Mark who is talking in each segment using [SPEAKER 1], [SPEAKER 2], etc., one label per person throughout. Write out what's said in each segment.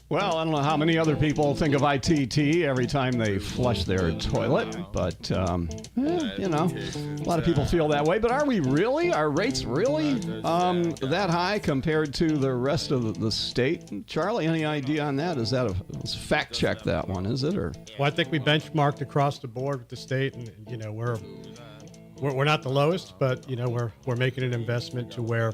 [SPEAKER 1] Well, I don't know how many other people think of ITT every time they flush their toilet, but, you know, a lot of people feel that way. But are we really? Are rates really that high compared to the rest of the state? Charlie, any idea on that? Is that let's fact check that one, is it? Or
[SPEAKER 2] Well, I think we benchmarked across the board with the state, and, you know, we're not the lowest, but, you know, we're making an investment to where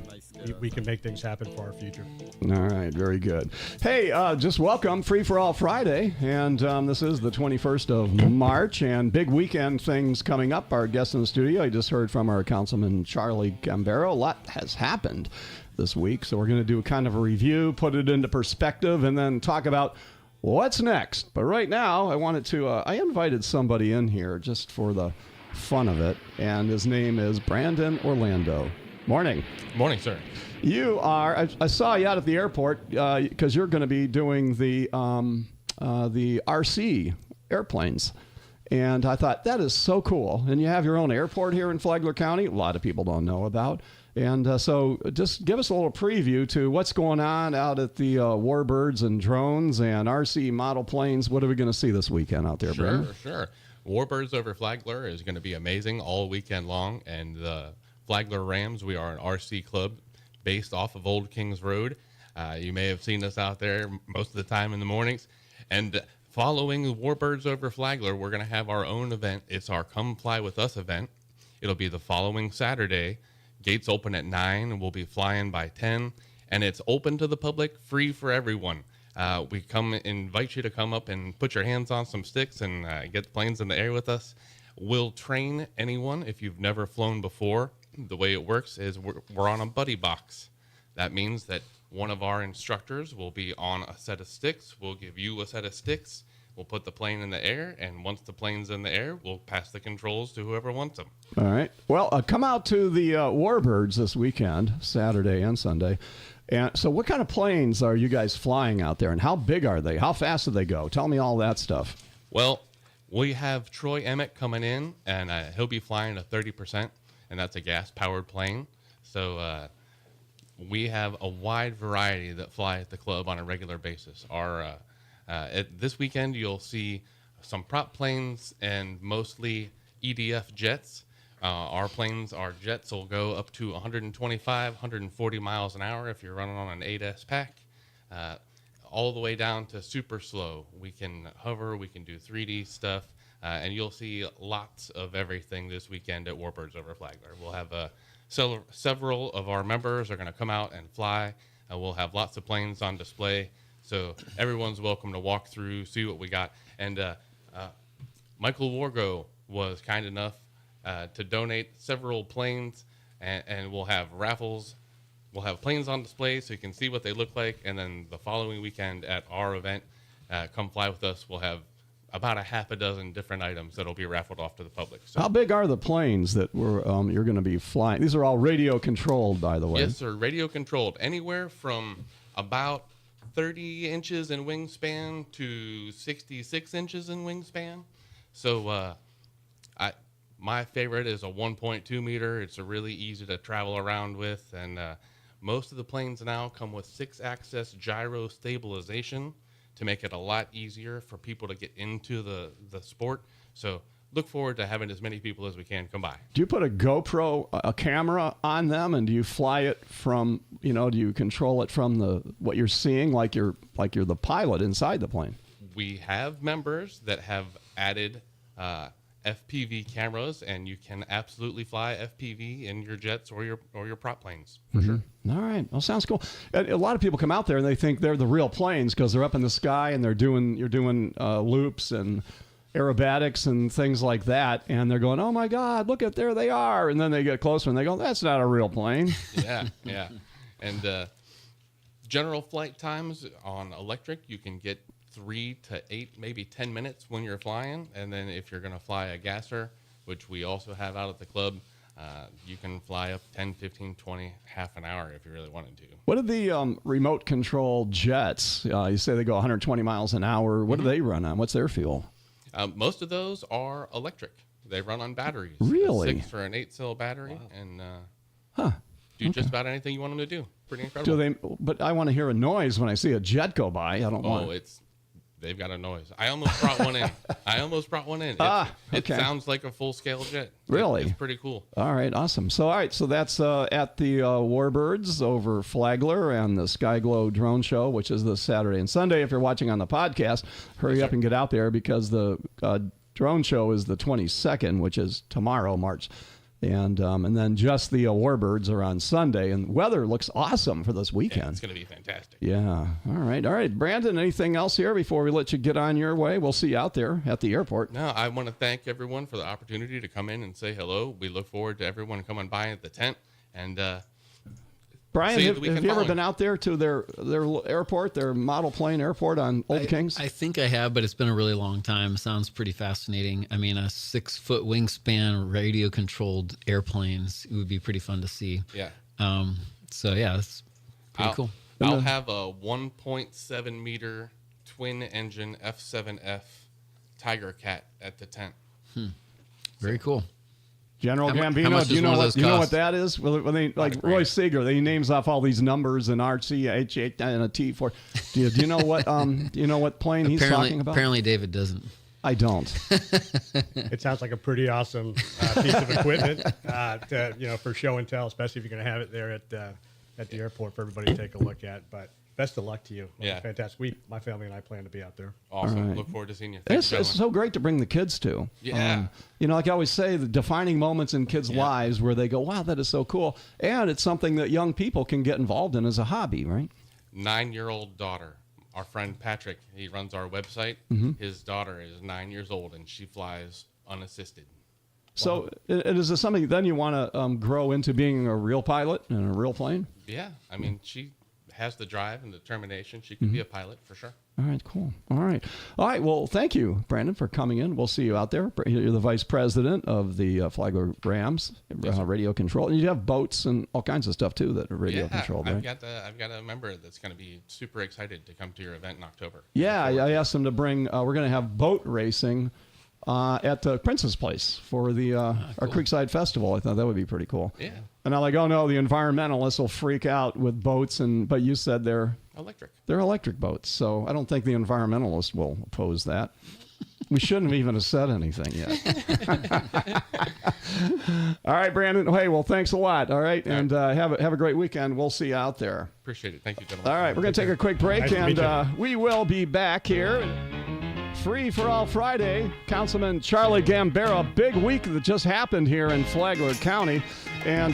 [SPEAKER 2] we can make things happen for our future.
[SPEAKER 1] All right, very good. Hey, just welcome, Free for All Friday, and this is the 21st of March, and big weekend things coming up. Our guest in the studio, I just heard from our Councilman Charlie Gambaro. A lot has happened this week, so we're going to do kind of a review, put it into perspective, and then talk about what's next. But right now, I wanted to, I invited somebody in here just for the fun of it, and his name is Brandon Orlando. Morning.
[SPEAKER 3] Morning, sir.
[SPEAKER 1] You are, I saw you out at the airport because you're going to be doing the RC airplanes. And I thought, that is so cool. And you have your own airport here in Flagler County, a lot of people don't know about. And so just give us a little preview to what's going on out at the Warbirds and drones and RC model planes. What are we going to see this weekend out there, Brandon?
[SPEAKER 3] Sure. Warbirds Over Flagler is going to be amazing all weekend long. And the Flagler Rams, we are an RC club based off of Old Kings Road. You may have seen us out there most of the time in the mornings. And following Warbirds Over Flagler, we're going to have our own event. It's our Come Fly With Us event. It'll be the following Saturday. Gates open at 9, and we'll be flying by 10. And it's open to the public, free for everyone. We invite you to come up and put your hands on some sticks and get the planes in the air with us. We'll train anyone if you've never flown before. The way it works is we're on a buddy box. That means that one of our instructors will be on a set of sticks. We'll give you a set of sticks. We'll put the plane in the air, and once the plane's in the air, we'll pass the controls to whoever wants them.
[SPEAKER 1] All right. Well, come out to the Warbirds this weekend, Saturday and Sunday. And so what kind of planes are you guys flying out there, and how big are they? How fast do they go? Tell me all that stuff.
[SPEAKER 3] Well, we have Troy Emmett coming in, and he'll be flying a 30%. And that's a gas-powered plane. So we have a wide variety that fly at the club on a regular basis. This weekend, you'll see some prop planes and mostly EDF jets. Our jets will go up to 125, 140 miles an hour if you're running on an 8S pack, all the way down to super slow. We can hover, we can do 3D stuff. And you'll see lots of everything this weekend at Warbirds Over Flagler. We'll have several of our members are going to come out and fly. We'll have lots of planes on display. So everyone's welcome to walk through, see what we got. And Michael Wargo was kind enough to donate several planes, and we'll have raffles. We'll have planes on display so you can see what they look like. And then the following weekend at our event, Come Fly With Us, we'll have about a half a dozen different items that'll be raffled off to the public. So,
[SPEAKER 1] how big are the planes that you're going to be flying? These are all radio controlled, by the way.
[SPEAKER 3] Yes, sir. Radio controlled. Anywhere from about 30 inches in wingspan to 66 inches in wingspan. So my favorite is a 1.2 meter. It's really easy to travel around with. And most of the planes now come with 6-axis gyro stabilization to make it a lot easier for people to get into the sport. So look forward to having as many people as we can come by.
[SPEAKER 1] Do you put a GoPro, a camera on them, and do you fly it from, do you control it from what you're seeing like you're the pilot inside the plane?
[SPEAKER 3] We have members that have added FPV cameras, and you can absolutely fly FPV in your jets or your prop planes for sure.
[SPEAKER 1] All right, well, sounds cool. A lot of people come out there and they think they're the real planes because they're up in the sky and you're doing loops and aerobatics and things like that, and they're going, "Oh my God, look there they are!" And then they get closer and they go, "That's not a real plane."
[SPEAKER 3] Yeah. And general flight times on electric, you can get 3 to 8, maybe 10 minutes when you're flying. And then if you're going to fly a gasser, which we also have out at the club, you can fly up 10, 15, 20, half an hour if you really wanted to.
[SPEAKER 1] What are the remote control jets? You say they go 120 miles an hour. What do they run on? What's their fuel?
[SPEAKER 3] Most of those are electric. They run on batteries.
[SPEAKER 1] Really?
[SPEAKER 3] A 6 or an 8 cell battery. Wow. And do just about anything you want them to do. Pretty incredible.
[SPEAKER 1] But I want to hear a noise when I see a jet go by. I don't want.
[SPEAKER 3] They've got a noise. I almost brought one in. It sounds like a full-scale jet.
[SPEAKER 1] Really?
[SPEAKER 3] It's pretty cool.
[SPEAKER 1] All right, awesome. So that's at the Warbirds Over Flagler and the Sky Glow drone show, which is this Saturday and Sunday. If you're watching on the podcast, hurry up and get out there because the drone show is the 22nd, which is tomorrow, March. And then just the Warbirds are on Sunday, and weather looks awesome for this weekend.
[SPEAKER 3] Yeah, it's going to be fantastic.
[SPEAKER 1] Yeah. All right. Brandon, anything else here before we let you get on your way? We'll see you out there at the airport.
[SPEAKER 3] No, I want to thank everyone for the opportunity to come in and say hello. We look forward to everyone coming by at the tent. And
[SPEAKER 1] Brian, have you ever been out there to their airport, their model plane airport on Old Kings?
[SPEAKER 4] I think I have, but it's been a really long time. Sounds pretty fascinating. I mean, a 6-foot wingspan, radio-controlled airplanes. It would be pretty fun to see.
[SPEAKER 3] Yeah.
[SPEAKER 4] It's pretty cool.
[SPEAKER 3] I'll have a 1.7 meter twin-engine F7F Tiger Cat at the tent.
[SPEAKER 4] Very cool.
[SPEAKER 1] General Gambino, do you know what that is? When they, like Roy Seeger, they names off all these numbers and RCH and a T4. Do you know what plane he's talking about?
[SPEAKER 4] Apparently, David doesn't.
[SPEAKER 1] I don't.
[SPEAKER 2] It sounds like a pretty awesome piece of equipment for show and tell, especially if you're going to have it there at the airport for everybody to take a look at. But best of luck to you.
[SPEAKER 3] Yeah.
[SPEAKER 2] Fantastic. My family and I plan to be out there.
[SPEAKER 3] Awesome.
[SPEAKER 1] Right.
[SPEAKER 3] Look forward to seeing you.
[SPEAKER 1] It's so great to bring the kids to.
[SPEAKER 3] Yeah.
[SPEAKER 1] Like I always say, the defining moments in kids' lives where they go, wow, that is so cool. And it's something that young people can get involved in as a hobby, right?
[SPEAKER 3] 9-year-old daughter. Our friend Patrick, he runs our website. His daughter is 9 years old, and she flies unassisted.
[SPEAKER 1] So is this something then you want to grow into being a real pilot in a real plane?
[SPEAKER 3] Yeah. I mean, she has the drive and determination. She can be a pilot for sure.
[SPEAKER 1] All right, cool. All right. Well, thank you, Brandon, for coming in. We'll see you out there. You're the vice president of the Flagler Rams radio control. And you have boats and all kinds of stuff, too, that are radio controlled, right?
[SPEAKER 3] I've got a member that's going to be super excited to come to your event in October.
[SPEAKER 1] Yeah, I asked them to bring, we're going to have boat racing at the Princess Place for the our Creekside Festival. I thought that would be pretty cool.
[SPEAKER 3] Yeah.
[SPEAKER 1] And I'm like, oh no, the environmentalists will freak out with boats, but you said they're
[SPEAKER 3] electric. They're
[SPEAKER 1] electric boats, so I don't think the environmentalists will oppose that. We shouldn't even have said anything yet. All right, Brandon. Hey, well, thanks a lot. All right, and have a great weekend. We'll see you out there.
[SPEAKER 3] Appreciate it. Thank you, gentlemen.
[SPEAKER 1] All right, we're going to take a quick break,
[SPEAKER 2] Nice
[SPEAKER 1] and we will be back here. Free for All Friday, Councilman Charlie Gambaro. Big week that just happened here in Flagler County. And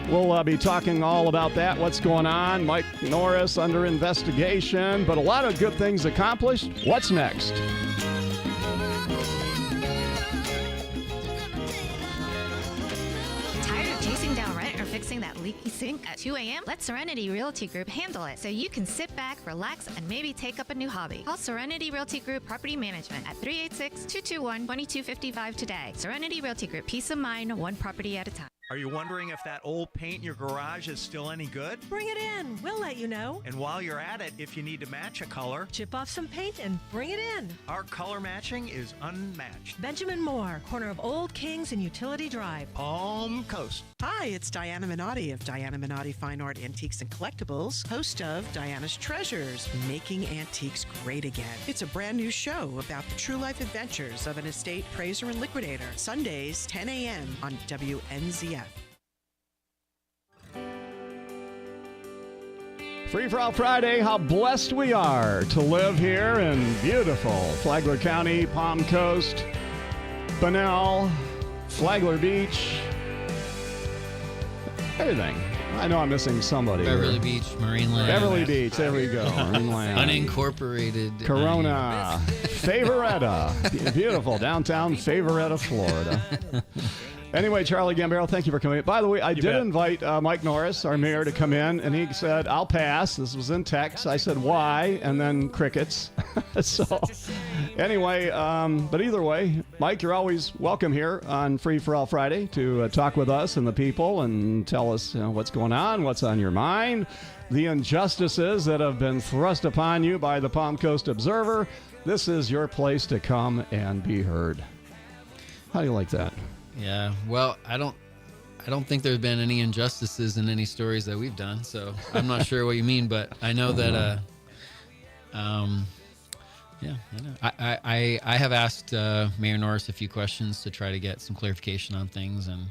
[SPEAKER 1] we'll be talking all about that, what's going on. Mike Norris under investigation, but a lot of good things accomplished. What's next?
[SPEAKER 5] Tired of chasing down rent or fixing that leaky sink at 2 a.m.? Let Serenity Realty Group handle it so you can sit back, relax, and maybe take up a new hobby. Call Serenity Realty Group Property Management at 386-221-2255 today. Serenity Realty Group, peace of mind, one property at a time.
[SPEAKER 6] Are you wondering if that old paint in your garage is still any good?
[SPEAKER 7] Bring it in. We'll let you know.
[SPEAKER 6] And while you're at it, if you need to match a color,
[SPEAKER 7] Chip off some paint and bring it in.
[SPEAKER 6] our color matching is unmatched.
[SPEAKER 7] Benjamin Moore, corner of Old Kings and Utility Drive.
[SPEAKER 6] Palm Coast.
[SPEAKER 8] Hi, it's Diana Minotti of Diana Minotti Fine Art Antiques and Collectibles, host of Diana's Treasures, Making Antiques Great Again. It's a brand new show about the true life adventures of an estate praiser and liquidator. Sundays, 10 a.m. on WNZF.
[SPEAKER 1] Free for All Friday, how blessed we are to live here in beautiful Flagler County, Palm Coast, Bunnell, Flagler Beach, everything. I know I'm missing somebody.
[SPEAKER 4] Beverly Beach, Marine Land.
[SPEAKER 1] Beverly Beach, there we go. Marine Land.
[SPEAKER 4] Unincorporated.
[SPEAKER 1] Corona, Favoretta, beautiful downtown Favoretta, Florida. Anyway, Charlie Gambaro, thank you for coming in. By the way, I did invite Mike Norris, our mayor, to come in, and he said, I'll pass. This was in text. I said, why? And then crickets. So anyway, but either way, Mike, you're always welcome here on Free for All Friday to talk with us and the people and tell us what's going on, what's on your mind, the injustices that have been thrust upon you by the Palm Coast Observer. This is your place to come and be heard. How do you like that?
[SPEAKER 4] Yeah, well, I I don't think there's been any injustices in any stories that we've done. So I'm not sure what you mean, but I know that. Yeah, I know. I have asked Mayor Norris a few questions to try to get some clarification on things, and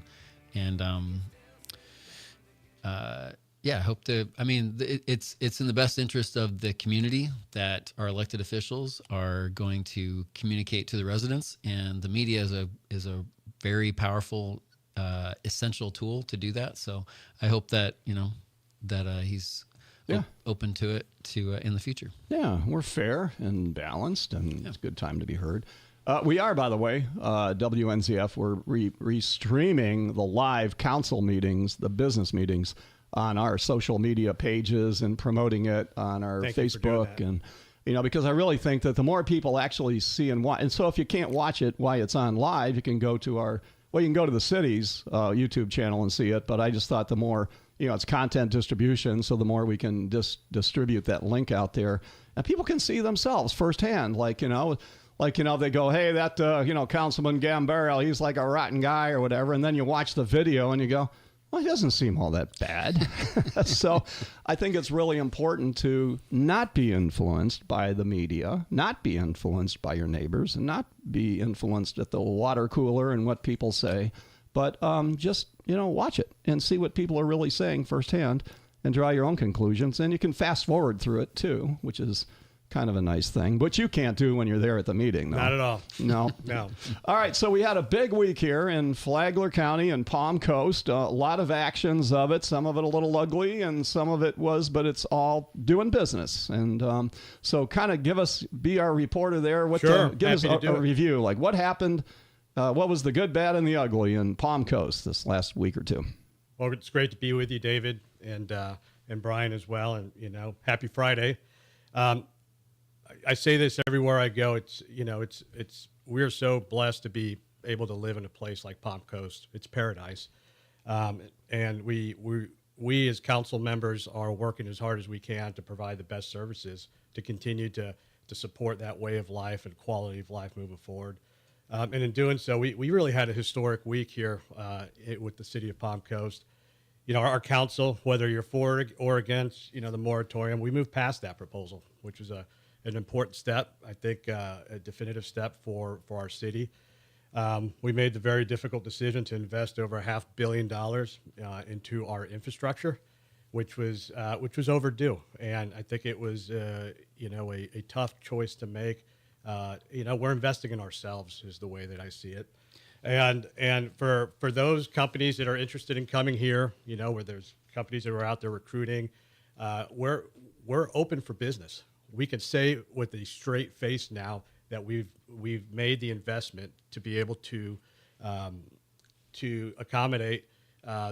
[SPEAKER 4] yeah, hope to. I mean, it's in the best interest of the community that our elected officials are going to communicate to the residents, and the media is a very powerful, essential tool to do that. So I hope that he's open to it in the future.
[SPEAKER 1] Yeah, we're fair and balanced, and it's a good time to be heard. We are, by the way, WNZF. We're re-streaming the live council meetings, the business meetings, on our social media pages and promoting it on our Facebook. And, because I really think that the more people actually see and watch, and so if you can't watch it while it's on live, you can go to the city's YouTube channel and see it. But I just thought the more, it's content distribution, so the more we can distribute that link out there, and people can see themselves firsthand. Like, they go, hey, that, Councilman Gambaro, he's like a rotten guy or whatever. And then you watch the video and you go, well, he doesn't seem all that bad. So I think it's really important to not be influenced by the media, not be influenced by your neighbors, and not be influenced at the water cooler and what people say, but just, watch it and see what people are really saying firsthand and draw your own conclusions. And you can fast forward through it too, which is kind of a nice thing, but you can't do when you're there at the meeting. No.
[SPEAKER 2] Not at all.
[SPEAKER 1] No.
[SPEAKER 2] No.
[SPEAKER 1] All right, so we had a big week here in Flagler County and Palm Coast. A lot of actions of it, some of it a little ugly, and some of it but it's all doing business. And so kind of be our reporter there. Give us a review. Like, what happened? What was the good, bad, and the ugly in Palm Coast this last week or two?
[SPEAKER 2] Well, it's great to be with you, David, and Brian as well. And, happy Friday. I say this everywhere I go. We're so blessed to be able to live in a place like Palm Coast. It's paradise. And we as council members are working as hard as we can to provide the best services to continue to support that way of life and quality of life moving forward. And in doing so, we really had a historic week here with the city of Palm Coast. Our council, whether you're for or against, the moratorium, we moved past that proposal, which was an important step, I think, a definitive step for our city. We made the very difficult decision to invest over $500 million into our infrastructure, which was overdue, and I think it was a tough choice to make. We're investing in ourselves is the way that I see it. And for those companies that are interested in coming here, where there's companies that are out there recruiting, we're open for business. We can say with a straight face now that we've made the investment to be able to accommodate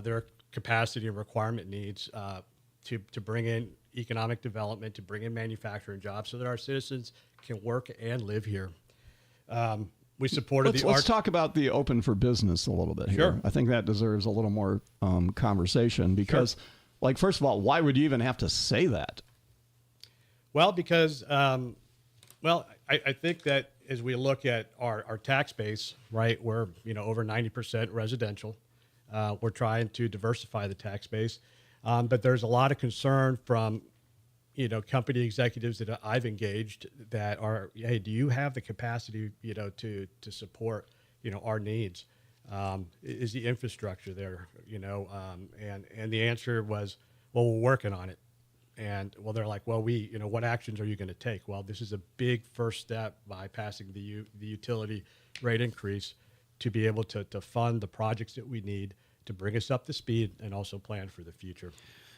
[SPEAKER 2] their capacity and requirement needs to bring in economic development, to bring in manufacturing jobs, so that our citizens can work and live here. We supported
[SPEAKER 1] Let's talk about the open for business a little bit here.
[SPEAKER 2] Sure.
[SPEAKER 1] I think that deserves a little more conversation because, first of all, why would you even have to say that?
[SPEAKER 2] Well, because, I think that as we look at our tax base, right, we're, over 90% residential. We're trying to diversify the tax base. But there's a lot of concern from, company executives that I've engaged that are, hey, do you have the capacity, to support, our needs? Is the infrastructure there, and the answer was, well, we're working on it. And they're like, well, what actions are you going to take? Well, this is a big first step by passing the utility rate increase to be able to fund the projects that we need to bring us up to speed and also plan for the future.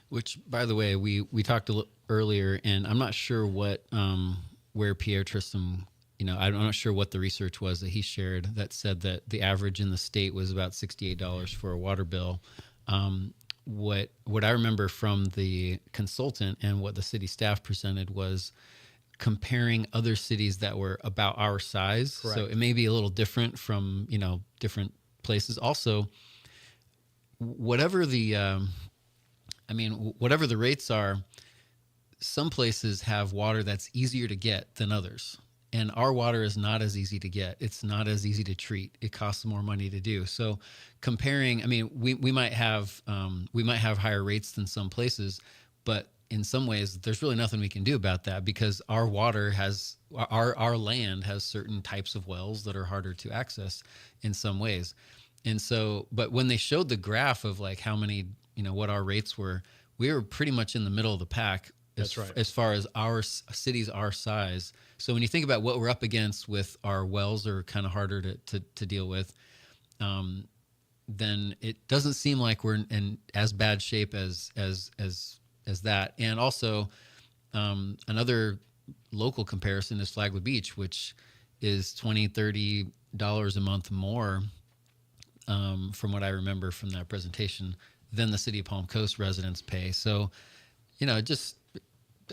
[SPEAKER 4] Which, by the way, we talked earlier, and I'm not sure where Pierre Tristram, I'm not sure what the research was that he shared that said that the average in the state was about $68 for a water bill. What I remember from the consultant and what the city staff presented was comparing other cities that were about our size. Correct. So it may be a little different from, different places. Also, whatever the rates are, some places have water that's easier to get than others. And our water is not as easy to get. It's not as easy to treat. It costs more money to do. So comparing, I mean, we might have higher rates than some places, but in some ways there's really nothing we can do about that because our water has, our land has certain types of wells that are harder to access in some ways. And so, but when they showed the graph of like how many, what our rates were, we were pretty much in the middle of the pack.
[SPEAKER 2] That's right.
[SPEAKER 4] As far as our cities, our size. So when you think about what we're up against with our wells are kind of harder to deal with, then it doesn't seem like we're in as bad shape as that. And also, another local comparison is Flagler Beach, which is $20-$30 a month more, from what I remember from that presentation, than the city of Palm Coast residents pay. So,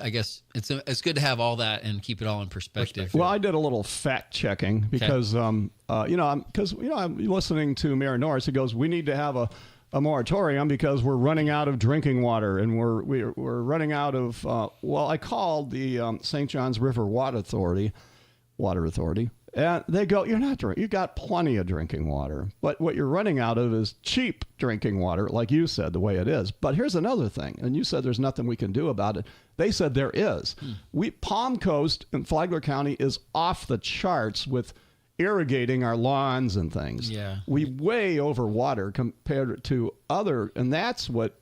[SPEAKER 4] I guess it's good to have all that and keep it all in perspective.
[SPEAKER 1] Well, I did a little fact checking because, I'm listening to Mayor Norris. He goes, we need to have a moratorium because we're running out of drinking water and we're running out of, I called the St. Johns River Water Authority, and they go, you're not drinking. You got plenty of drinking water, but what you're running out of is cheap drinking water, like you said, the way it is. But here's another thing, and you said there's nothing we can do about it. They said there is. Palm Coast in Flagler County is off the charts with irrigating our lawns and things.
[SPEAKER 4] Yeah,
[SPEAKER 1] we way over water compared to other, and that's what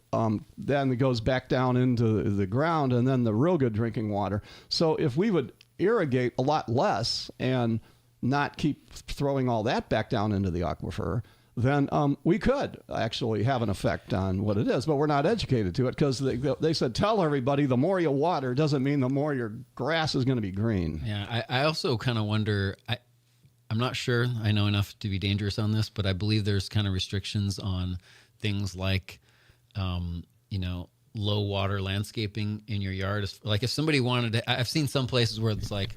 [SPEAKER 1] then it goes back down into the ground, and then the real good drinking water. So if we would irrigate a lot less and not keep throwing all that back down into the aquifer, then we could actually have an effect on what it is. But we're not educated to it because they said, tell everybody the more you water doesn't mean the more your grass is going to be green.
[SPEAKER 4] Yeah, I also kind of wonder, I'm not sure I know enough to be dangerous on this, but I believe there's kind of restrictions on things like, low water landscaping in your yard. Like if somebody wanted to, I've seen some places where it's like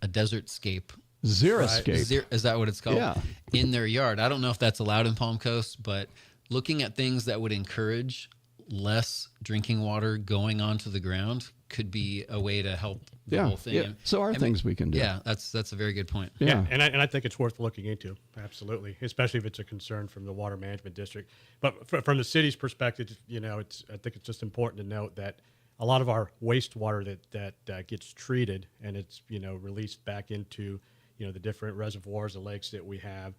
[SPEAKER 4] a desert scape.
[SPEAKER 1] Xeriscape.
[SPEAKER 4] Is that what it's called?
[SPEAKER 1] Yeah.
[SPEAKER 4] In their yard. I don't know if that's allowed in Palm Coast, but looking at things that would encourage less drinking water going onto the ground could be a way to help the whole thing.
[SPEAKER 1] Yeah. So are things we can do.
[SPEAKER 4] Yeah, that's a very good point.
[SPEAKER 1] Yeah.
[SPEAKER 2] And I think it's worth looking into, absolutely, especially if it's a concern from the Water Management District. But from the city's perspective, I think it's just important to note that a lot of our wastewater that gets treated and it's released back into the different reservoirs and lakes that we have,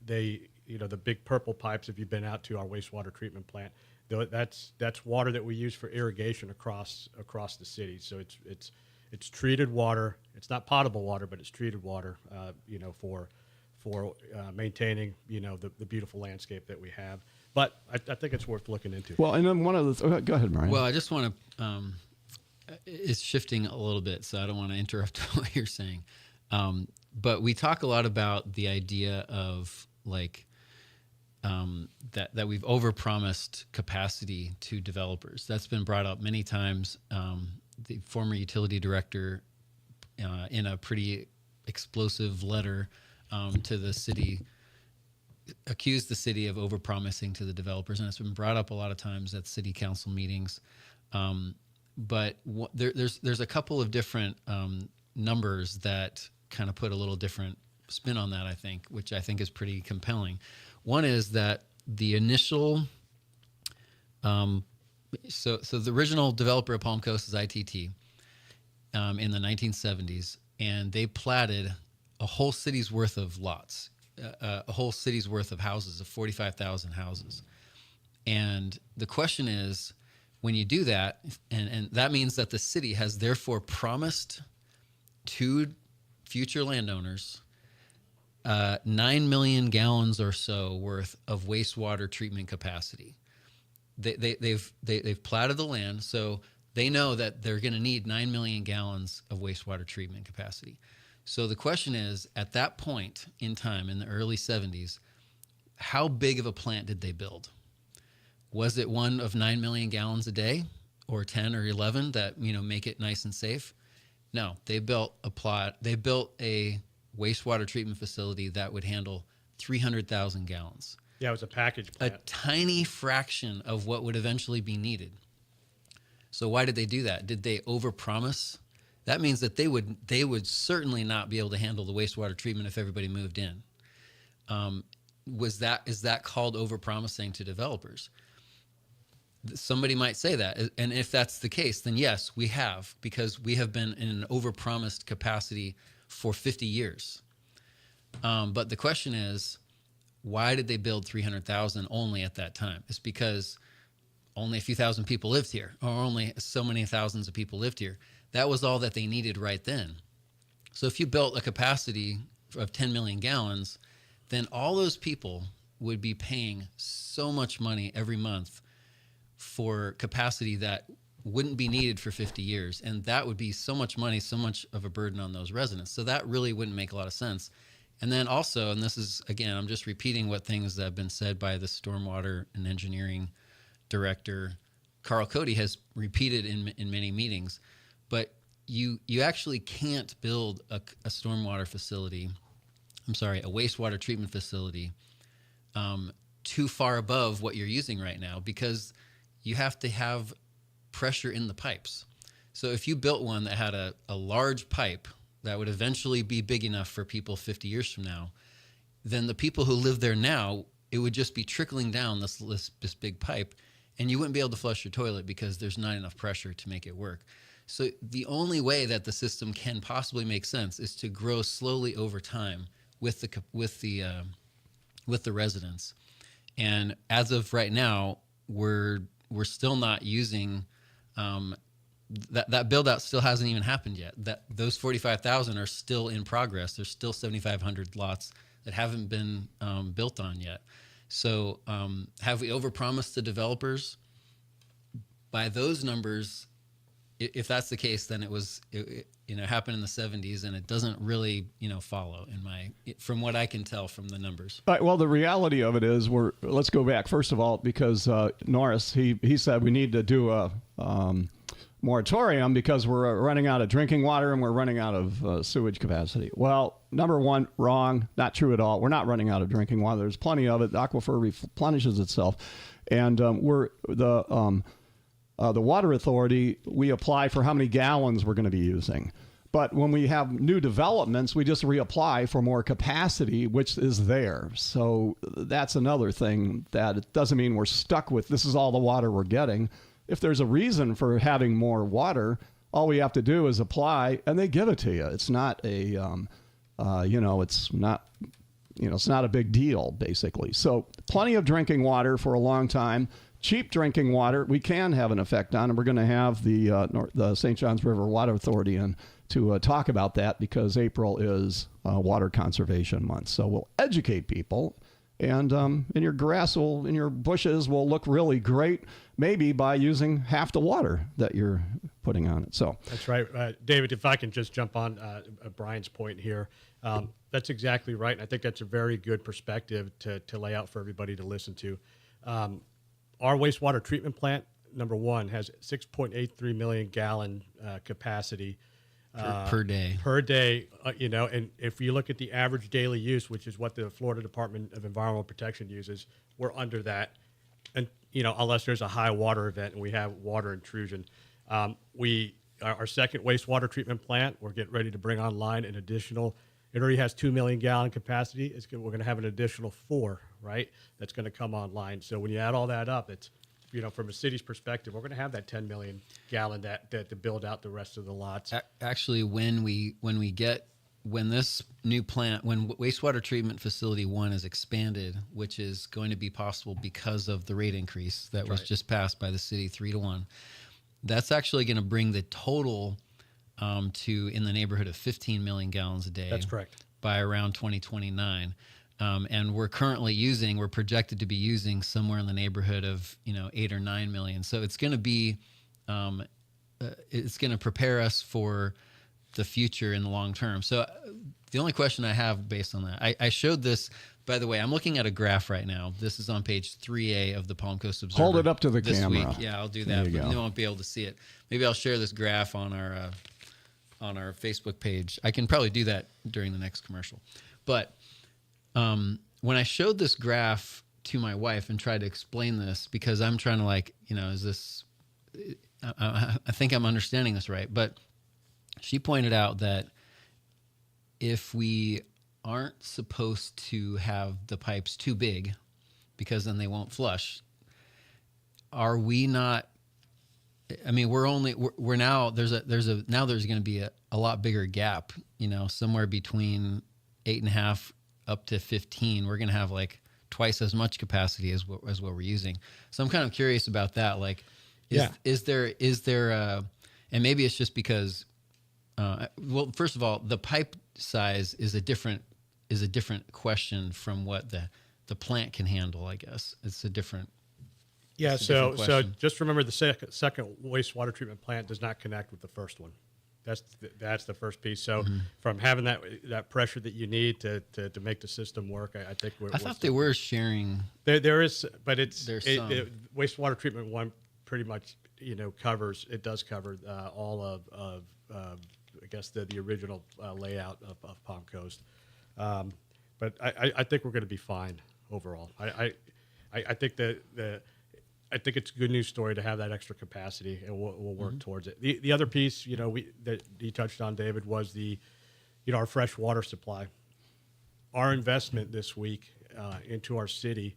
[SPEAKER 2] the big purple pipes. If you've been out to our wastewater treatment plant, that's water that we use for irrigation across the city. So it's treated water. It's not potable water, but it's treated water. For maintaining the beautiful landscape that we have. But I think it's worth looking into.
[SPEAKER 1] Well, and then one of the go ahead, Marian.
[SPEAKER 4] Well, I just want to. It's shifting a little bit, so I don't want to interrupt what you're saying. But we talk a lot about the idea of like that we've overpromised capacity to developers. That's been brought up many times. The former utility director, in a pretty explosive letter to the city, accused the city of overpromising to the developers, and it's been brought up a lot of times at city council meetings. But there's a couple of different numbers that kind of put a little different spin on that, I think, which I think is pretty compelling. One is that the initial, so the original developer of Palm Coast is ITT in the 1970s, and they platted a whole city's worth of lots, a whole city's worth of houses, of 45,000 houses. And the question is, when you do that, and that means that the city has therefore promised to future landowners 9 million gallons or so worth of wastewater treatment capacity. They've platted the land, so they know that they're going to need 9 million gallons of wastewater treatment capacity. So the question is, at that point in time, in the early 70s, how big of a plant did they build? Was it one of 9 million gallons a day, or 10 or 11 that make it nice and safe? No, they built a wastewater treatment facility that would handle 300,000 gallons.
[SPEAKER 2] Yeah, it was a package plant.
[SPEAKER 4] A tiny fraction of what would eventually be needed. So why did they do that? Did they overpromise that means that they would certainly not be able to handle the wastewater treatment if everybody moved in. Is that called overpromising to developers? Somebody might say that, and if that's the case, then yes, we have, because we have been in an overpromised capacity for 50 years. But the question is, why did they build 300,000 only at that time? It's because only a few thousand people lived here, or only so many thousands of people lived here. That was all that they needed right then. So if you built a capacity of 10 million gallons, then all those people would be paying so much money every month for capacity that wouldn't be needed for 50 years. And that would be so much money, so much of a burden on those residents. So that really wouldn't make a lot of sense. And then also, and this is, again, I'm just repeating what things that have been said by the stormwater and engineering director, Carl Cody, has repeated in many meetings, but you actually can't build a stormwater facility, a wastewater treatment facility too far above what you're using right now, because you have to have pressure in the pipes. So if you built one that had a large pipe that would eventually be big enough for people 50 years from now, then the people who live there now, it would just be trickling down this big pipe, and you wouldn't be able to flush your toilet because there's not enough pressure to make it work. So the only way that the system can possibly make sense is to grow slowly over time with the residents. And as of right now, we're still not using that build out still hasn't even happened yet. Those 45,000 are still in progress. There's still 7,500 lots that haven't been built on yet. So have we overpromised the developers? By those numbers, if that's the case, then it happened in the 70s, and it doesn't really follow from what I can tell from the numbers.
[SPEAKER 1] Well, the reality of it is, let's go back first of all, because Norris he said we need to do a moratorium because we're running out of drinking water and we're running out of sewage capacity. Well, number one, wrong, not true at all. We're not running out of drinking water. There's plenty of it. The aquifer replenishes itself, and the water authority, we apply for how many gallons we're going to be using. But when we have new developments, we just reapply for more capacity, which is there. So that's another thing, that it doesn't mean we're stuck with this is all the water we're getting. If there's a reason for having more water, all we have to do is apply, and they give it to you. It's not a, it's not a big deal, basically. So plenty of drinking water for a long time. Cheap drinking water, we can have an effect on, and we're going to have the St. Johns River Water Authority in to talk about that, because April is Water Conservation Month. So we'll educate people, and your grass in your bushes will look really great, maybe by using half the water that you're putting on it. So
[SPEAKER 2] that's right, David. If I can just jump on Brian's point here, that's exactly right. And I think that's a very good perspective to lay out for everybody to listen to. Our wastewater treatment plant, number one, has 6.83 million gallon capacity
[SPEAKER 4] per day.
[SPEAKER 2] Per day, and if you look at the average daily use, which is what the Florida Department of Environmental Protection uses, we're under that. And, unless there's a high water event and we have water intrusion. Our second wastewater treatment plant, we're getting ready to bring online an additional. It already has 2 million gallon capacity. We're going to have an additional 4, right? That's going to come online. So when you add all that up, it's, from a city's perspective, we're going to have that 10 million gallon that to build out the rest of the lots.
[SPEAKER 4] Actually, when this new plant, when wastewater treatment facility 1 is expanded, which is going to be possible because of the rate increase that was just passed by the city 3-1, that's actually going to bring the total to in the neighborhood of 15 million gallons a day.
[SPEAKER 2] That's correct.
[SPEAKER 4] By around 2029. And we're projected to be using somewhere in the neighborhood of 8 or 9 million. So it's going to be, it's going to prepare us for the future in the long term. So the only question I have based on that, I showed this. By the way, I'm looking at a graph right now. This is on page 3A of the Palm Coast Observer.
[SPEAKER 1] Hold it up to the
[SPEAKER 4] this
[SPEAKER 1] camera.
[SPEAKER 4] Week. Yeah, I'll do that. But you won't be able to see it. Maybe I'll share this graph on our Facebook page. I can probably do that during the next commercial. But when I showed this graph to my wife and tried to explain this, because I'm trying to is this, I think I'm understanding this right, but she pointed out that if we aren't supposed to have the pipes too big, because then they won't flush, are we not? I mean, we're now there's going to be a lot bigger gap, somewhere between 8.5 up to 15. We're going to have like twice as much capacity as what we're using. So I'm kind of curious about that. Like, is there and maybe it's just because, well, first of all, the pipe size is a different question from what the plant can handle. I guess it's a different.
[SPEAKER 2] Yeah.
[SPEAKER 4] It's a different
[SPEAKER 2] So
[SPEAKER 4] question.
[SPEAKER 2] just remember the second wastewater treatment plant does not connect with the first one. That's the first piece. So from having that pressure that you need to make the system work, I think
[SPEAKER 4] I thought they were sharing.
[SPEAKER 2] There is, but
[SPEAKER 4] There's some.
[SPEAKER 2] Wastewater treatment one pretty much covers all of I guess the original layout of Palm Coast. But I think we're going to be fine overall. I think I think it's a good news story to have that extra capacity, and we'll work towards it. The other piece, that you touched on, David, was our fresh water supply. Our investment this week into our city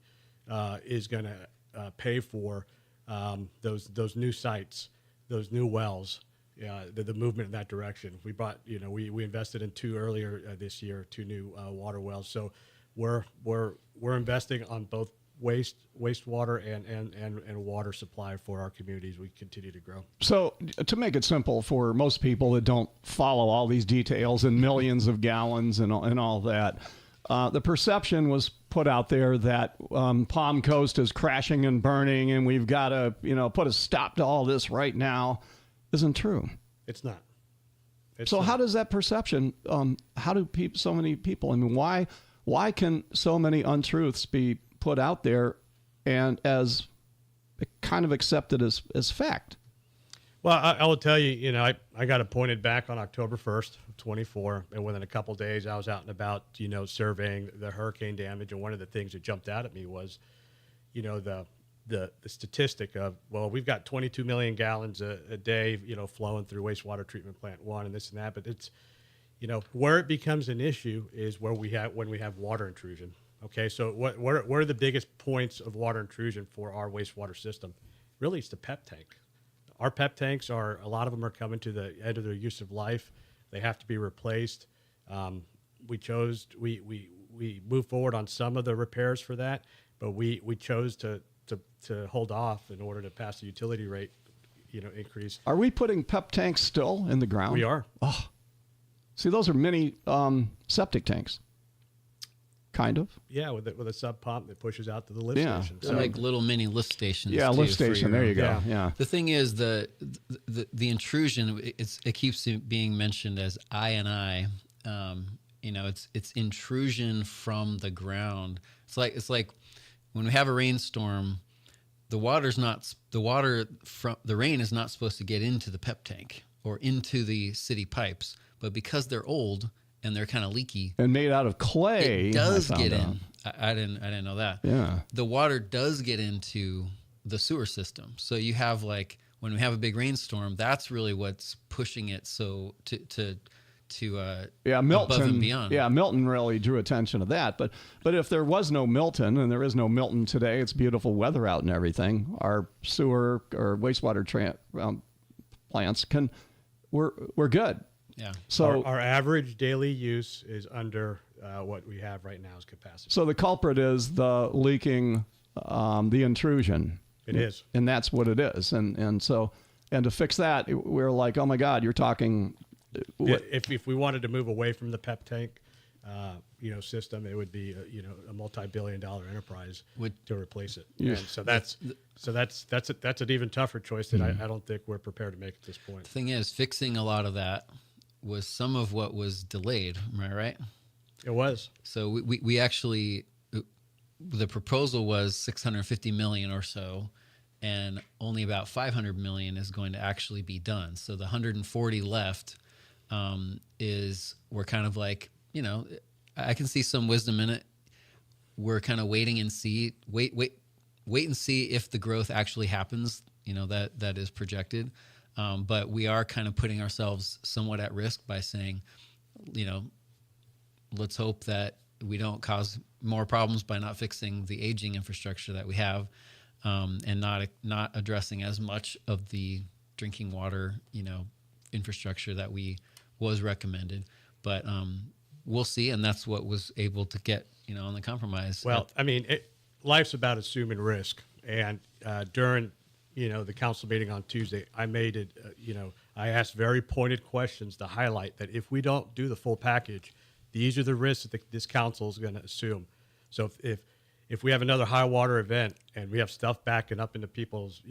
[SPEAKER 2] is going to pay for those new sites, those new wells, the movement in that direction. We brought, we invested in two earlier this year, two new water wells. So we're investing on both wastewater and water supply for our communities. We continue to grow.
[SPEAKER 1] So to make it simple for most people that don't follow all these details and millions of gallons and all that, the perception was put out there that Palm Coast is crashing and burning and we've got to put a stop to all this right now. Isn't true.
[SPEAKER 2] It's not.
[SPEAKER 1] So how does that perception, how do so many people, I mean, why can so many untruths be put out there and as kind of accepted as fact?
[SPEAKER 2] Well, I will tell you, I got appointed back on October 1st, 24, and within a couple of days I was out and about, surveying the hurricane damage. And one of the things that jumped out at me was, the statistic of, well, we've got 22 million gallons a day, flowing through wastewater treatment plant 1 and this and that. But it's, where it becomes an issue is when we have water intrusion. Okay, so what are the biggest points of water intrusion for our wastewater system? Really, it's the PEP tank. Our PEP tanks a lot of them are coming to the end of their use of life. They have to be replaced. We moved forward on some of the repairs for that, but we chose to hold off in order to pass the utility rate, increase.
[SPEAKER 1] Are we putting PEP tanks still in the ground?
[SPEAKER 2] We are.
[SPEAKER 1] Oh, see, those are mini septic tanks. Kind of.
[SPEAKER 2] Yeah, with a sub pump that pushes out to the lift station.
[SPEAKER 4] They're like little mini lift stations.
[SPEAKER 1] Yeah, lift station. There you go. Yeah.
[SPEAKER 4] The thing is, the intrusion. It keeps being mentioned as I. It's intrusion from the ground. It's like when we have a rainstorm, the rain is not supposed to get into the PEP tank or into the city pipes, but because they're old and they're kind of leaky
[SPEAKER 1] and made out of clay,
[SPEAKER 4] it does get in. I didn't know that.
[SPEAKER 1] Yeah, the
[SPEAKER 4] water does get into the sewer system. So you have when we have a big rainstorm, that's really what's pushing it. So to
[SPEAKER 1] Milton,
[SPEAKER 4] above and beyond.
[SPEAKER 1] Yeah, Milton really drew attention to that. But if there was no Milton, and there is no Milton today, it's beautiful weather out and everything. Our sewer or wastewater plants we're good.
[SPEAKER 4] Yeah.
[SPEAKER 1] So
[SPEAKER 2] our average daily use is under what we have right now as capacity.
[SPEAKER 1] So the culprit is the leaking, the intrusion.
[SPEAKER 2] It is,
[SPEAKER 1] and that's what it is. And to fix that, we're like, oh my God, you're talking.
[SPEAKER 2] If we wanted to move away from the PEP tank, system, it would be a multi-billion-dollar enterprise to replace it.
[SPEAKER 1] Yeah.
[SPEAKER 2] And that's an even tougher choice that I don't think we're prepared to make at this point.
[SPEAKER 4] The thing is, fixing a lot of that was some of what was delayed. Am I right?
[SPEAKER 2] It was.
[SPEAKER 4] So we actually, the proposal was 650 million or so, and only about 500 million is going to actually be done. So the 140 left we're kind of like, I can see some wisdom in it. We're kind of wait and see if the growth actually happens, that is projected. But we are kind of putting ourselves somewhat at risk by saying, let's hope that we don't cause more problems by not fixing the aging infrastructure that we have, and not addressing as much of the drinking water, infrastructure that was recommended. But we'll see, and that's what was able to get, on the compromise.
[SPEAKER 2] Well, life's about assuming risk, and during the council meeting on Tuesday, I made it. I asked very pointed questions to highlight that if we don't do the full package, these are the risks that this council is going to assume. So if we have another high water event and we have stuff backing up into people's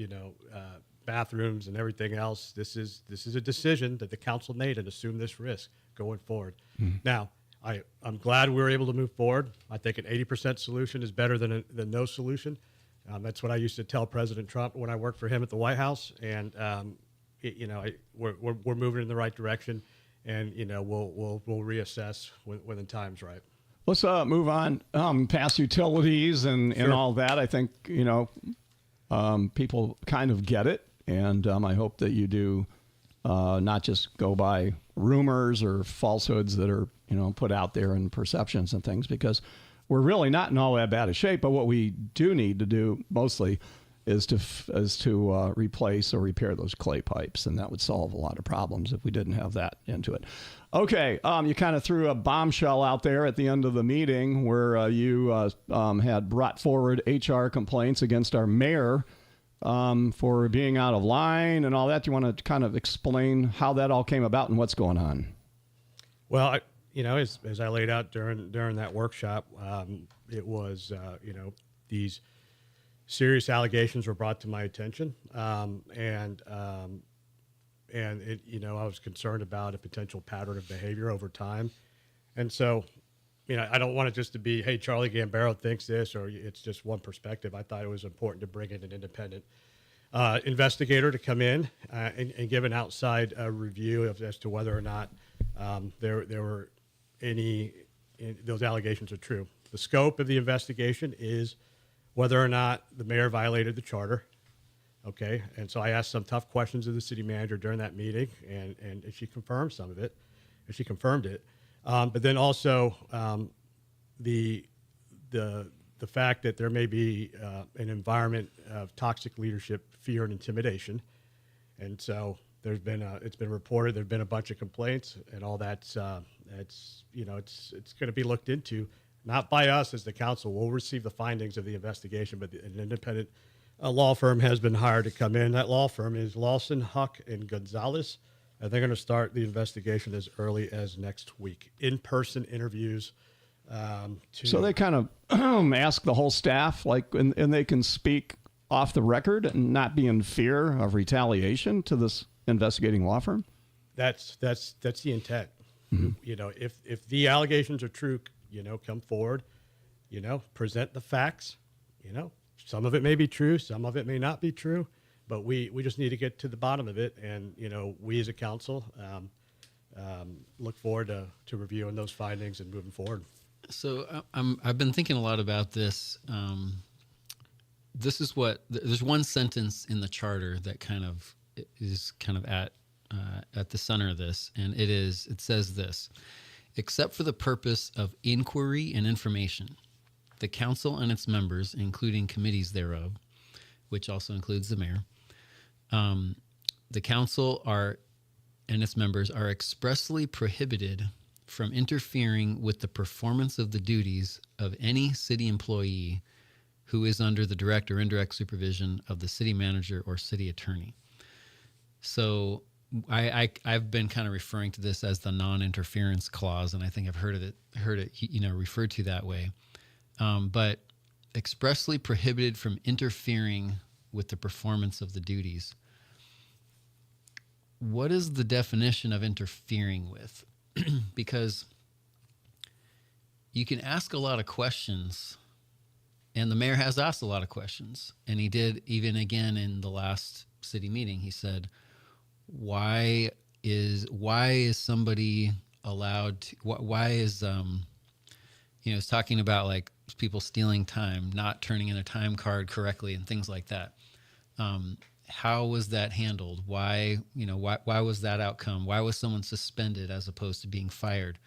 [SPEAKER 2] bathrooms and everything else, this is a decision that the council made and assume this risk going forward. Now, I'm glad we were able to move forward. I think an 80% solution is better than no solution. That's what I used to tell President Trump when I worked for him at the White House, and we're moving in the right direction, and we'll reassess when the time's right.
[SPEAKER 1] Let's move on past utilities and
[SPEAKER 2] Sure.
[SPEAKER 1] all that. I think people kind of get it, and I hope that you do not just go by rumors or falsehoods that are put out there and perceptions and things, because we're really not in all that bad a shape. But what we do need to do mostly is to replace or repair those clay pipes, and that would solve a lot of problems if we didn't have that into it. Okay, you kind of threw a bombshell out there at the end of the meeting where you had brought forward HR complaints against our mayor for being out of line and all that. Do you want to kind of explain how that all came about and what's going on?
[SPEAKER 2] Well, as I laid out during that workshop, it was these serious allegations were brought to my attention, and I was concerned about a potential pattern of behavior over time, and so I don't want it just to be, hey, Charlie Gambaro thinks this, or it's just one perspective. I thought it was important to bring in an independent investigator to come in and give an outside review as to whether or not there were those allegations are true. The scope of the investigation is whether or not the mayor violated the charter. Okay, and so I asked some tough questions of the city manager during that meeting, and she confirmed some of it, and she confirmed it. But then also the fact that there may be an environment of toxic leadership, fear, and intimidation, and so it's been reported there've been a bunch of complaints, and all that's it's going to be looked into, not by us as the council. We'll receive the findings of the investigation, but an independent law firm has been hired to come in. That law firm is Lawson, Huck, and Gonzalez, and they're going to start the investigation as early as next week. In-person interviews.
[SPEAKER 1] So they kind of ask the whole staff, and they can speak off the record and not be in fear of retaliation to this investigating law firm?
[SPEAKER 2] That's the intent.
[SPEAKER 1] Mm-hmm.
[SPEAKER 2] If the allegations are true, come forward, present the facts. Some of it may be true, some of it may not be true, but we just need to get to the bottom of it. And, we as a council look forward to reviewing those findings and moving forward.
[SPEAKER 4] So I've been thinking a lot about this. There's one sentence in the charter that is at the center of this, and it says this: except for the purpose of inquiry and information, the council and its members, including committees thereof, which also includes the mayor, the council and its members are expressly prohibited from interfering with the performance of the duties of any city employee who is under the direct or indirect supervision of the city manager or city attorney. So I've been kind of referring to this as the non-interference clause, and I think I've heard it referred to that way. But expressly prohibited from interfering with the performance of the duties. What is the definition of interfering with? Because you can ask a lot of questions, and the mayor has asked a lot of questions, and he did even again in the last city meeting. He said, why is somebody allowed to, why is it's talking about like people stealing time, not turning in a time card correctly and things like that. how was that handled? Why was that outcome? Why was someone suspended as opposed to being fired?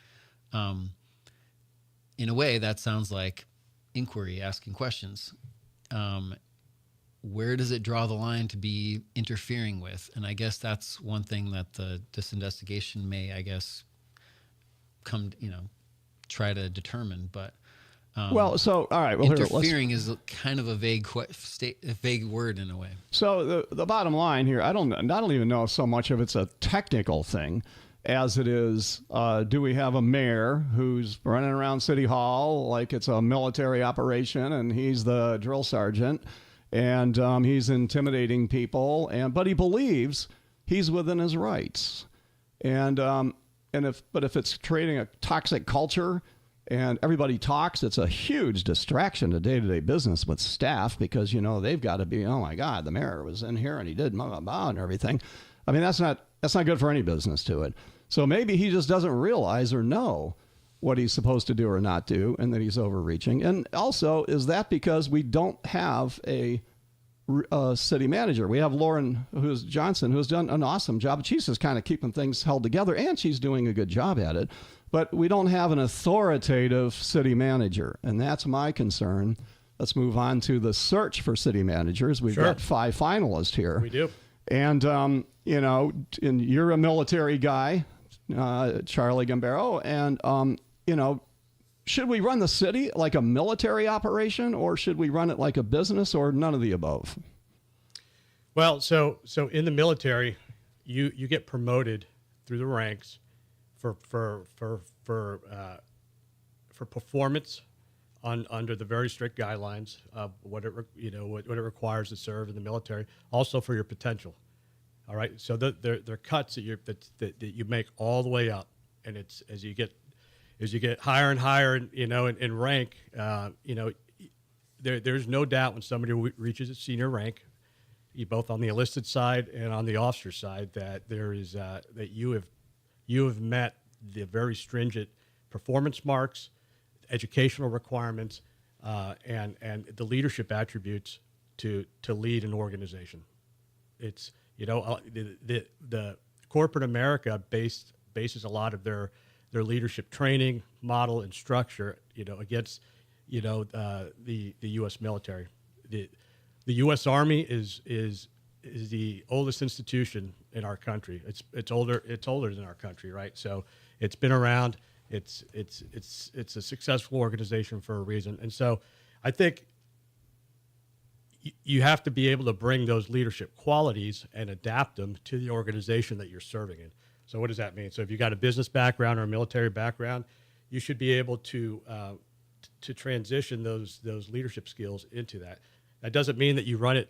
[SPEAKER 4] In a way, that sounds like inquiry, asking questions. Where does it draw the line to be interfering with? And I guess that's one thing that this investigation may, I guess, try to determine. But
[SPEAKER 1] all right. Well,
[SPEAKER 4] interfering is kind of a vague word in a way.
[SPEAKER 1] So the bottom line here, I don't even know so much if it's a technical thing as it is, do we have a mayor who's running around City Hall like it's a military operation and he's the drill sergeant and he's intimidating people, but he believes he's within his rights. And if it's creating a toxic culture and everybody talks, it's a huge distraction to day-to-day business with staff because, they've got to be, oh my God, the mayor was in here and he did blah, blah, blah and everything. I mean, that's not good for any business to it. So maybe he just doesn't realize or know what he's supposed to do or not do, and that he's overreaching. And also, is that because we don't have a city manager? We have Lauren Johnson, who's done an awesome job. She's just kind of keeping things held together, and she's doing a good job at it. But we don't have an authoritative city manager, and that's my concern. Let's move on to the search for city managers. We've got 5 finalists here.
[SPEAKER 2] We do.
[SPEAKER 1] And, and you're a military guy, Charlie Gambaro, and, should we run the city like a military operation, or should we run it like a business, or none of the above?
[SPEAKER 2] Well, so in the military, you get promoted through the ranks for performance under the very strict guidelines of what it requires to serve in the military. Also for your potential. All right, so they're cuts that you make all the way up, and it's as you get higher and higher, in rank, there's no doubt when somebody reaches a senior rank, both on the enlisted side and on the officer side, that there is that you have met the very stringent performance marks, educational requirements, and the leadership attributes to lead an organization. It's the corporate America bases a lot of their leadership training model and structure, against, the U.S. military. The U.S. Army is the oldest institution in our country. It's older than our country, right? So it's been around. It's a successful organization for a reason. And so I think you have to be able to bring those leadership qualities and adapt them to the organization that you're serving in. So what does that mean? So if you got a business background or a military background, you should be able to transition those leadership skills into that. That doesn't mean that you run it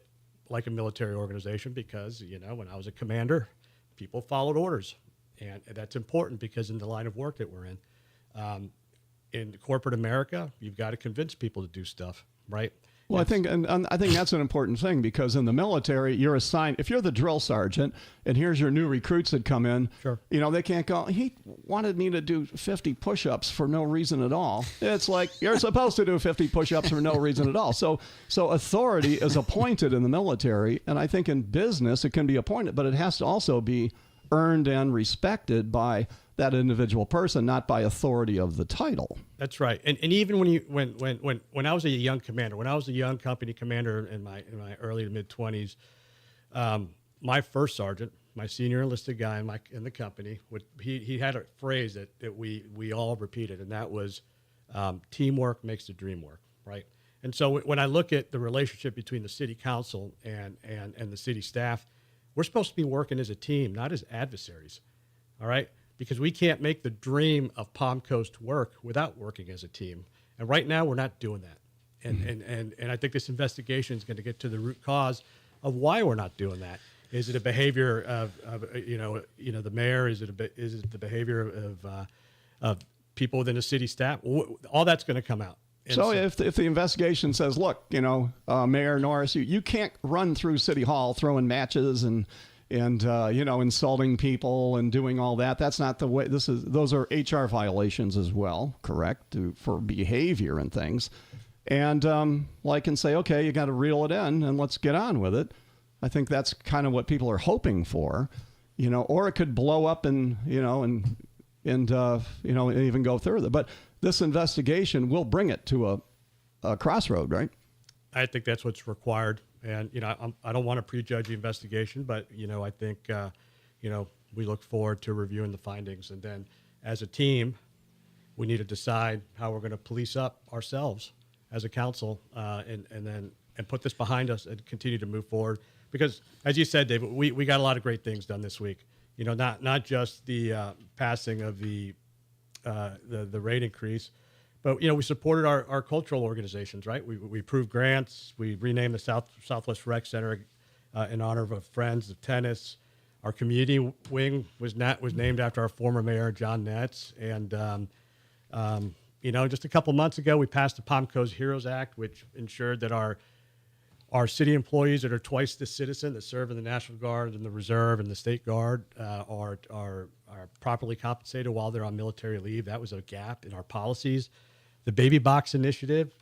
[SPEAKER 2] like a military organization, because when I was a commander, people followed orders, and that's important because in the line of work that we're in corporate America, you've got to convince people to do stuff, right?
[SPEAKER 1] Well, I think that's an important thing, because in the military, you're assigned, if you're the drill sergeant and here's your new recruits that come in,
[SPEAKER 2] sure,
[SPEAKER 1] they can't go, he wanted me to do 50 push-ups for no reason at all. It's like, you're supposed to do 50 push-ups for no reason at all. So authority is appointed in the military, and I think in business it can be appointed, but it has to also be earned and respected by that individual person, not by authority of the title.
[SPEAKER 2] That's right. And even when I was a young commander, when I was a young company commander in my early to mid 20s, my first sergeant, my senior enlisted guy in the company, he had a phrase that we all repeated, and that was teamwork makes the dream work, right? And so when I look at the relationship between the city council and the city staff, we're supposed to be working as a team, not as adversaries, all right? Because we can't make the dream of Palm Coast work without working as a team. And right now, we're not doing that. And I think this investigation is going to get to the root cause of why we're not doing that. Is it a behavior of the mayor? Is it the behavior of people within the city staff? All that's going to come out. And
[SPEAKER 1] so if the investigation says, look, Mayor Norris, you can't run through City Hall throwing matches and insulting people and doing all that. That's not the way. Those are HR violations as well, correct, for behavior and things. And I can say, okay, you got to reel it in and let's get on with it. I think that's kind of what people are hoping for, or it could blow up and even go further. But this investigation will bring it to a crossroad, right?
[SPEAKER 2] I think that's what's required. And, I don't want to prejudge the investigation, but, I think, we look forward to reviewing the findings. And then as a team, we need to decide how we're going to police up ourselves as a council and put this behind us and continue to move forward. Because, as you said, David, we got a lot of great things done this week. Not just the passing of the rate increase, but we supported our cultural organizations, right? We approved grants. We renamed the Southwest Rec Center in honor of Friends of Tennis. Our community wing was named after our former mayor, John Netz. And just a couple months ago, we passed the Palm Coast Heroes Act, which ensured that our city employees that are twice the citizen that serve in the National Guard and the Reserve and the State Guard are properly compensated while they're on military leave. That was a gap in our policies. The Baby Box Initiative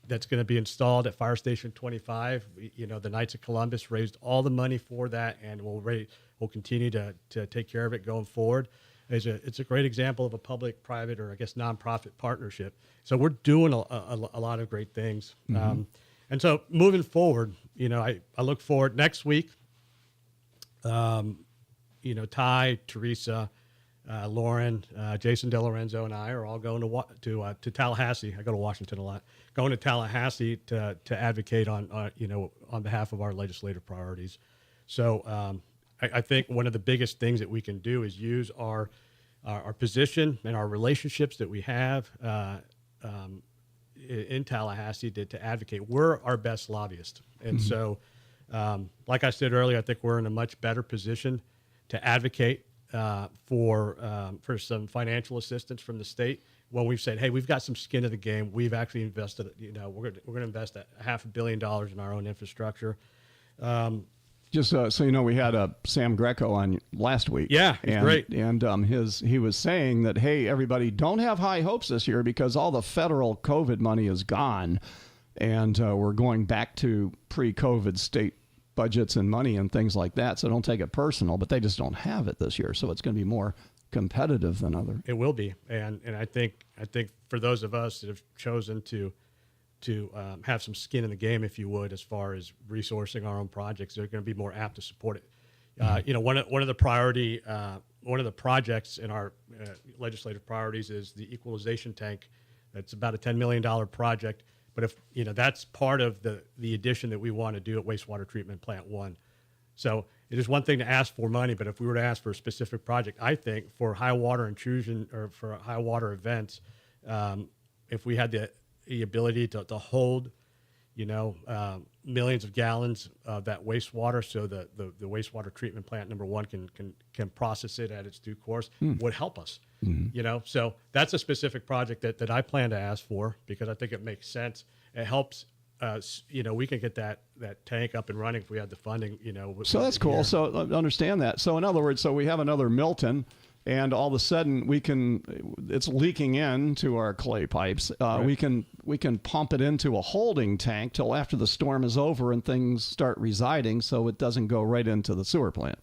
[SPEAKER 2] that's going to be installed at Fire Station 25, the Knights of Columbus raised all the money for that, and we'll continue to take care of it going forward. It's a great example of a public-private, or I guess nonprofit partnership. So we're doing a lot of great things. Mm-hmm. And so moving forward, I look forward next week. Ty, Teresa, Lauren, Jason DeLorenzo, and I are all going to Tallahassee. I go to Washington a lot. Going to Tallahassee to advocate on behalf of our legislative priorities. So I think one of the biggest things that we can do is use our position and our relationships that we have in Tallahassee to advocate. We're our best lobbyist. And mm-hmm. So, like I said earlier, I think we're in a much better position to advocate for some financial assistance from the state. When we've said, hey, we've got some skin in the game, we've actually invested, we're going to invest $500 million in our own infrastructure.
[SPEAKER 1] Just so you know, we had Sam Greco on last week.
[SPEAKER 2] Yeah, he's great.
[SPEAKER 1] And he was saying that, hey, everybody, don't have high hopes this year because all the federal COVID money is gone, and we're going back to pre-COVID state budgets and money and things like that. So don't take it personal, but they just don't have it this year. So it's going to be more competitive than other.
[SPEAKER 2] It will be, and I think for those of us that have chosen to have some skin in the game, if you would, as far as resourcing our own projects, they're going to be more apt to support it. One of the projects in our legislative priorities is the equalization tank. That's about a $10 million project. But if that's part of the addition that we want to do at Wastewater Treatment Plant 1. So it is one thing to ask for money, but if we were to ask for a specific project, I think for high water intrusion or for high water events, if we had the ability to hold, millions of gallons of that wastewater, so the wastewater treatment plant number 1 can process it at its due course, would help us. Mm-hmm. So that's a specific project that I plan to ask for because I think it makes sense. It helps. We can get that tank up and running if we had the funding.
[SPEAKER 1] So that's cool.
[SPEAKER 2] Here.
[SPEAKER 1] So understand that. So in other words, we have another Milton. And all of a sudden, it's leaking into our clay pipes.
[SPEAKER 2] Right.
[SPEAKER 1] We can pump it into a holding tank till after the storm is over and things start residing, so it doesn't go right into the sewer plant.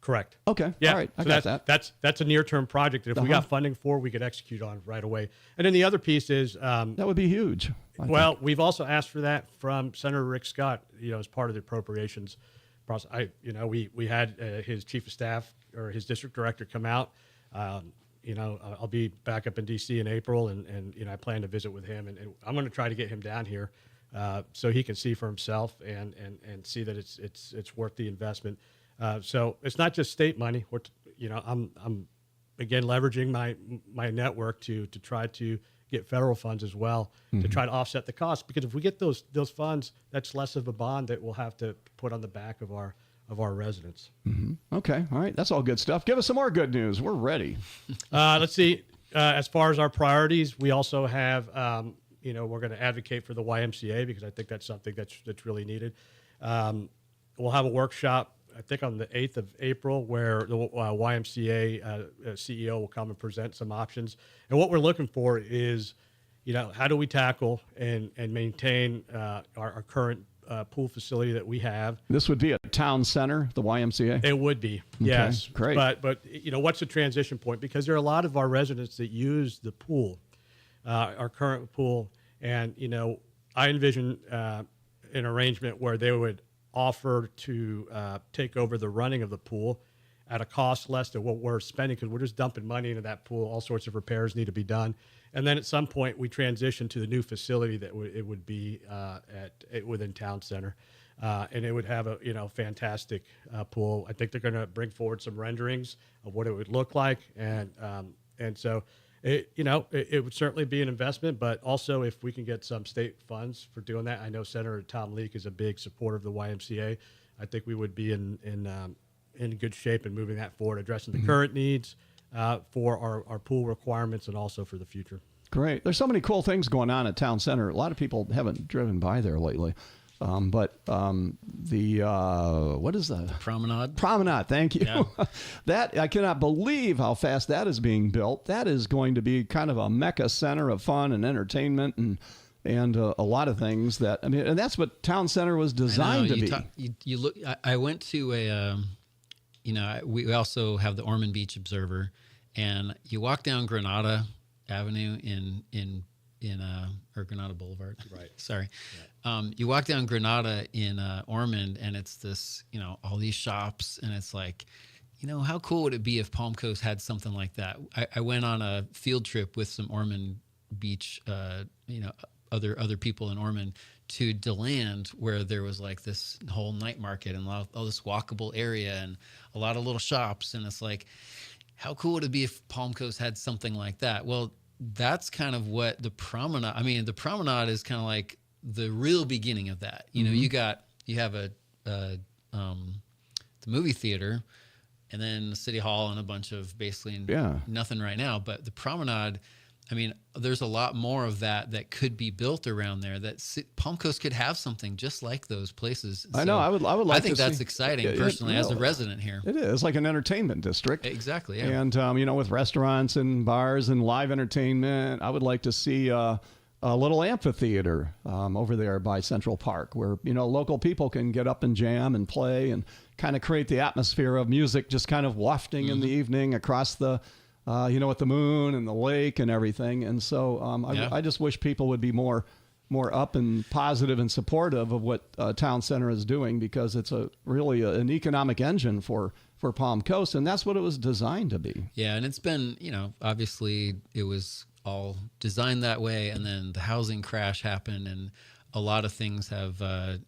[SPEAKER 2] Correct.
[SPEAKER 1] Okay.
[SPEAKER 2] Yeah.
[SPEAKER 1] All right. I
[SPEAKER 2] so
[SPEAKER 1] got that.
[SPEAKER 2] That's a near-term project that if we got funding for, we could execute on right away. And then the other piece is
[SPEAKER 1] that would be huge.
[SPEAKER 2] We've also asked for that from Senator Rick Scott. As part of the appropriations process. We had his chief of staff or his district director come out. I'll be back up in D.C. in April, and I plan to visit with him, and I'm going to try to get him down here so he can see for himself and see that it's worth the investment. So it's not just state money. I'm again leveraging my network to try to get federal funds as well to try to offset the cost, because if we get those funds, that's less of a bond that we'll have to put on the back of our residents.
[SPEAKER 1] Mm-hmm. Okay. All right. That's all good stuff. Give us some more good news. We're ready.
[SPEAKER 2] Let's see. As far as our priorities, we also have, we're going to advocate for the YMCA because I think that's something that's really needed. We'll have a workshop, I think on the 8th of April, where the YMCA CEO will come and present some options. And what we're looking for is, how do we tackle and maintain our current pool facility that we have.
[SPEAKER 1] This would be a town center, the YMCA?
[SPEAKER 2] It would be, yes.
[SPEAKER 1] Great.
[SPEAKER 2] But what's the transition point? Because there are a lot of our residents that use the pool, our current pool, and I envision an arrangement where they would offer to take over the running of the pool at a cost less than what we're spending, because we're just dumping money into that pool. All sorts of repairs need to be done. And then at some point we transition to the new facility that it would be within Town Center. And it would have a fantastic pool. I think they're going to bring forward some renderings of what it would look like. And so it would certainly be an investment, but also if we can get some state funds for doing that. I know Senator Tom Leake is a big supporter of the YMCA. I think we would be in good shape in moving that forward, addressing the current needs for our pool requirements and also for the future.
[SPEAKER 1] Great. There's so many cool things going on at Town Center. A lot of people haven't driven by there lately. What is that?
[SPEAKER 4] Promenade.
[SPEAKER 1] Promenade, thank you.
[SPEAKER 4] Yeah.
[SPEAKER 1] That, I cannot believe how fast that is being built. That is going to be kind of a mecca center of fun and entertainment and a lot of things and that's what Town Center was designed to be.
[SPEAKER 4] You look. I went to a. We also have the Ormond Beach Observer, and you walk down Granada Avenue or Granada Boulevard. Right. Sorry. Yeah. You walk down Granada in Ormond, and it's this, all these shops, and it's like, how cool would it be if Palm Coast had something like that? I went on a field trip with some Ormond Beach, other people in Ormond, to DeLand, where there was like this whole night market and all this walkable area and a lot of little shops. And it's like, how cool would it be if Palm Coast had something like that? Well, that's kind of what the promenade, the promenade is kind of like the real beginning of that. You have the movie theater, and then the city hall and a bunch of basically nothing right now. But the promenade, there's a lot more of that could be built around there. Palm Coast could have something just like those places.
[SPEAKER 1] I know. I would like.
[SPEAKER 4] I think that's exciting personally as a resident here.
[SPEAKER 1] It is like an entertainment district.
[SPEAKER 4] Exactly. Yeah.
[SPEAKER 1] And with restaurants and bars and live entertainment, I would like to see a little amphitheater over there by Central Park, where local people can get up and jam and play and kind of create the atmosphere of music, just kind of wafting in the evening across the. With the moon and the lake and everything. And so I just wish people would be more up and positive and supportive of what Town Center is doing, because it's really an economic engine for Palm Coast, and that's what it was designed to be.
[SPEAKER 4] Yeah, and it's been, obviously it was all designed that way, and then the housing crash happened, and a lot of things have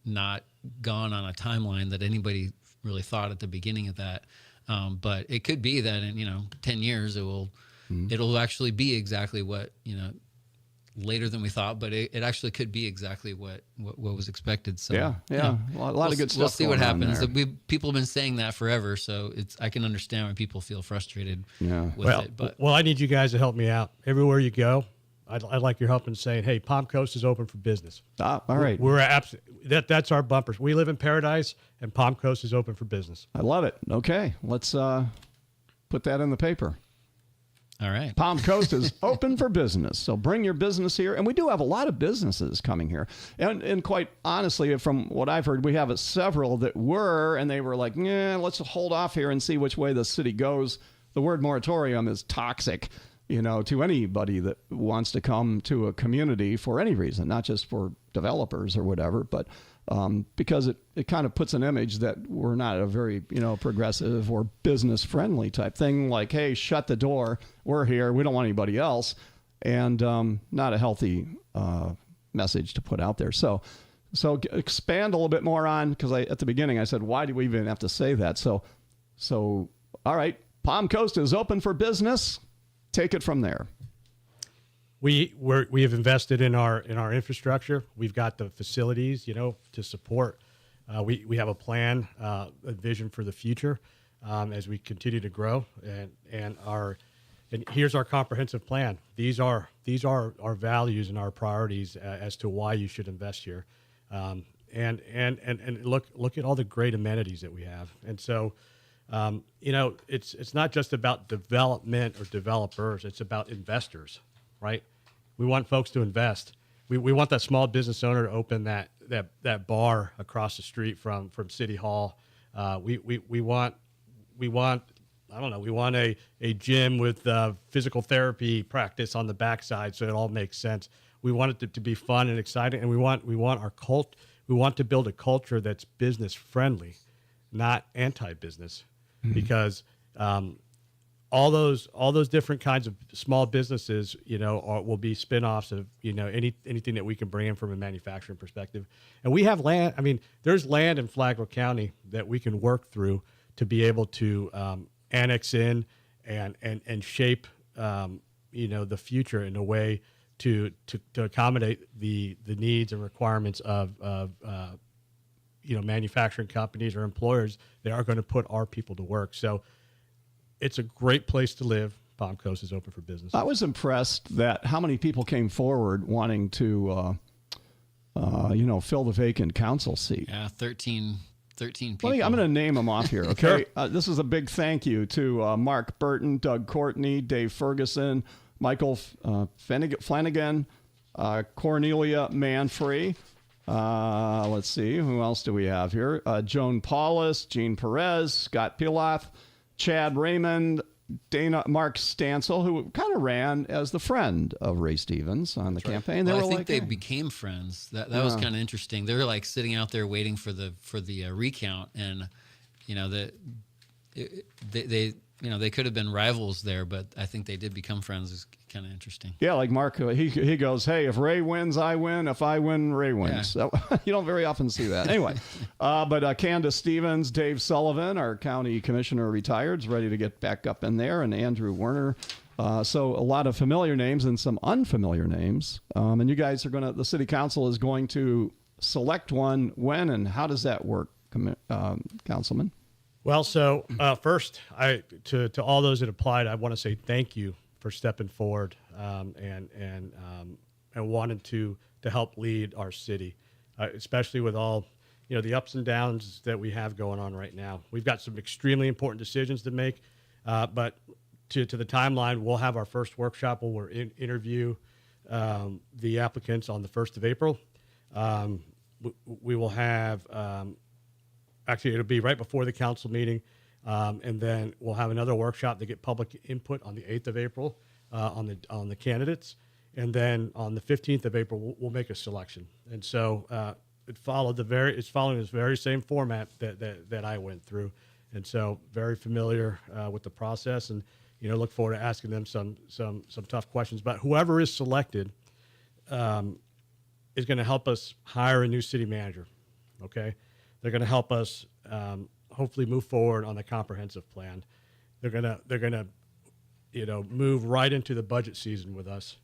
[SPEAKER 4] not gone on a timeline that anybody really thought at the beginning of that. But it could be that in 10 years it'll actually be exactly what later than we thought, but it actually could be exactly what was expected. So
[SPEAKER 1] a lot of good stuff.
[SPEAKER 4] We'll see what happens. People have been saying that forever, so I can understand when people feel frustrated with it. But
[SPEAKER 2] I need you guys to help me out everywhere you go. I'd like your help in saying, hey, Palm Coast is open for business.
[SPEAKER 1] All right.
[SPEAKER 2] We're that's our bumpers. We live in paradise, and Palm Coast is open for business.
[SPEAKER 1] I love it. Okay, let's put that in the paper.
[SPEAKER 4] All right.
[SPEAKER 1] Palm Coast is open for business, so bring your business here. And we do have a lot of businesses coming here. And quite honestly, from what I've heard, we have several that and they were like, let's hold off here and see which way the city goes. The word moratorium is toxic. To anybody that wants to come to a community for any reason, not just for developers or whatever, but because it kind of puts an image that we're not a very, progressive or business-friendly type thing, like, hey, shut the door, we're here, we don't want anybody else, and not a healthy message to put out there. So expand a little bit more on, because at the beginning I said, why do we even have to say that? So all right, Palm Coast is open for business. Take it from there.
[SPEAKER 2] We have invested in our infrastructure. We've got the facilities, to support. We have a plan, a vision for the future as we continue to grow, and here's our comprehensive plan. These are our values and our priorities as to why you should invest here, and look at all the great amenities that we have, and so. It's not just about development or developers. It's about investors, right? We want folks to invest. we want that small business owner to open that bar across the street from City Hall. We want I don't know. We want a gym with physical therapy practice on the backside, so it all makes sense. We want it to be fun and exciting, and we want our cult. We want to build a culture that's business friendly, not anti-business, because all those different kinds of small businesses, will be spinoffs of anything that we can bring in from a manufacturing perspective. And we have land. I mean, there's land in Flagler County that we can work through to be able to annex in and shape the future in a way to accommodate the needs and requirements of manufacturing companies or employers that are going to put our people to work. So it's a great place to live. Palm Coast is open for business.
[SPEAKER 1] I was impressed that how many people came forward wanting to fill the vacant council seat.
[SPEAKER 4] Yeah, 13 people.
[SPEAKER 1] I'm going to name them off here, okay? This is a big thank you to Mark Burton, Doug Courtney, Dave Ferguson, Michael Flanagan, Cornelia Manfrey. Let's see, who else do we have here? Joan Paulus, Gene Perez, Scott Piloff, Chad Raymond, Mark Stansel, who kind of ran as the friend of Ray Stevens on the campaign.
[SPEAKER 4] Well, I think they became friends. That was kind of interesting. They were like sitting out there waiting for the recount, and they could have been rivals there, but I think they did become friends. It's kind of interesting.
[SPEAKER 1] Yeah, like Mark, he goes, hey, if Ray wins, I win. If I win, Ray wins.
[SPEAKER 4] Yeah.
[SPEAKER 1] So, you don't very often see that. Anyway, but Candace Stevens, Dave Sullivan, our county commissioner retired, is ready to get back up in there, and Andrew Werner. So a lot of familiar names and some unfamiliar names. And you guys the city council is going to select one when, and how does that work, Councilman?
[SPEAKER 2] Well, so first, to all those that applied, I want to say thank you for stepping forward and wanting to help lead our city, especially with all the ups and downs that we have going on right now. We've got some extremely important decisions to make, but to the timeline, we'll have our first workshop where we'll interview the applicants on the 1st of April. We will have. Actually, it'll be right before the council meeting, and then we'll have another workshop to get public input on the 8th of April on the candidates, and then on the 15th of April we'll make a selection. And so it's following this very same format that I went through, and so very familiar with the process, and look forward to asking them some tough questions. But whoever is selected is going to help us hire a new city manager. Okay. They're going to help us hopefully move forward on the comprehensive plan. They're going to move right into the budget season with us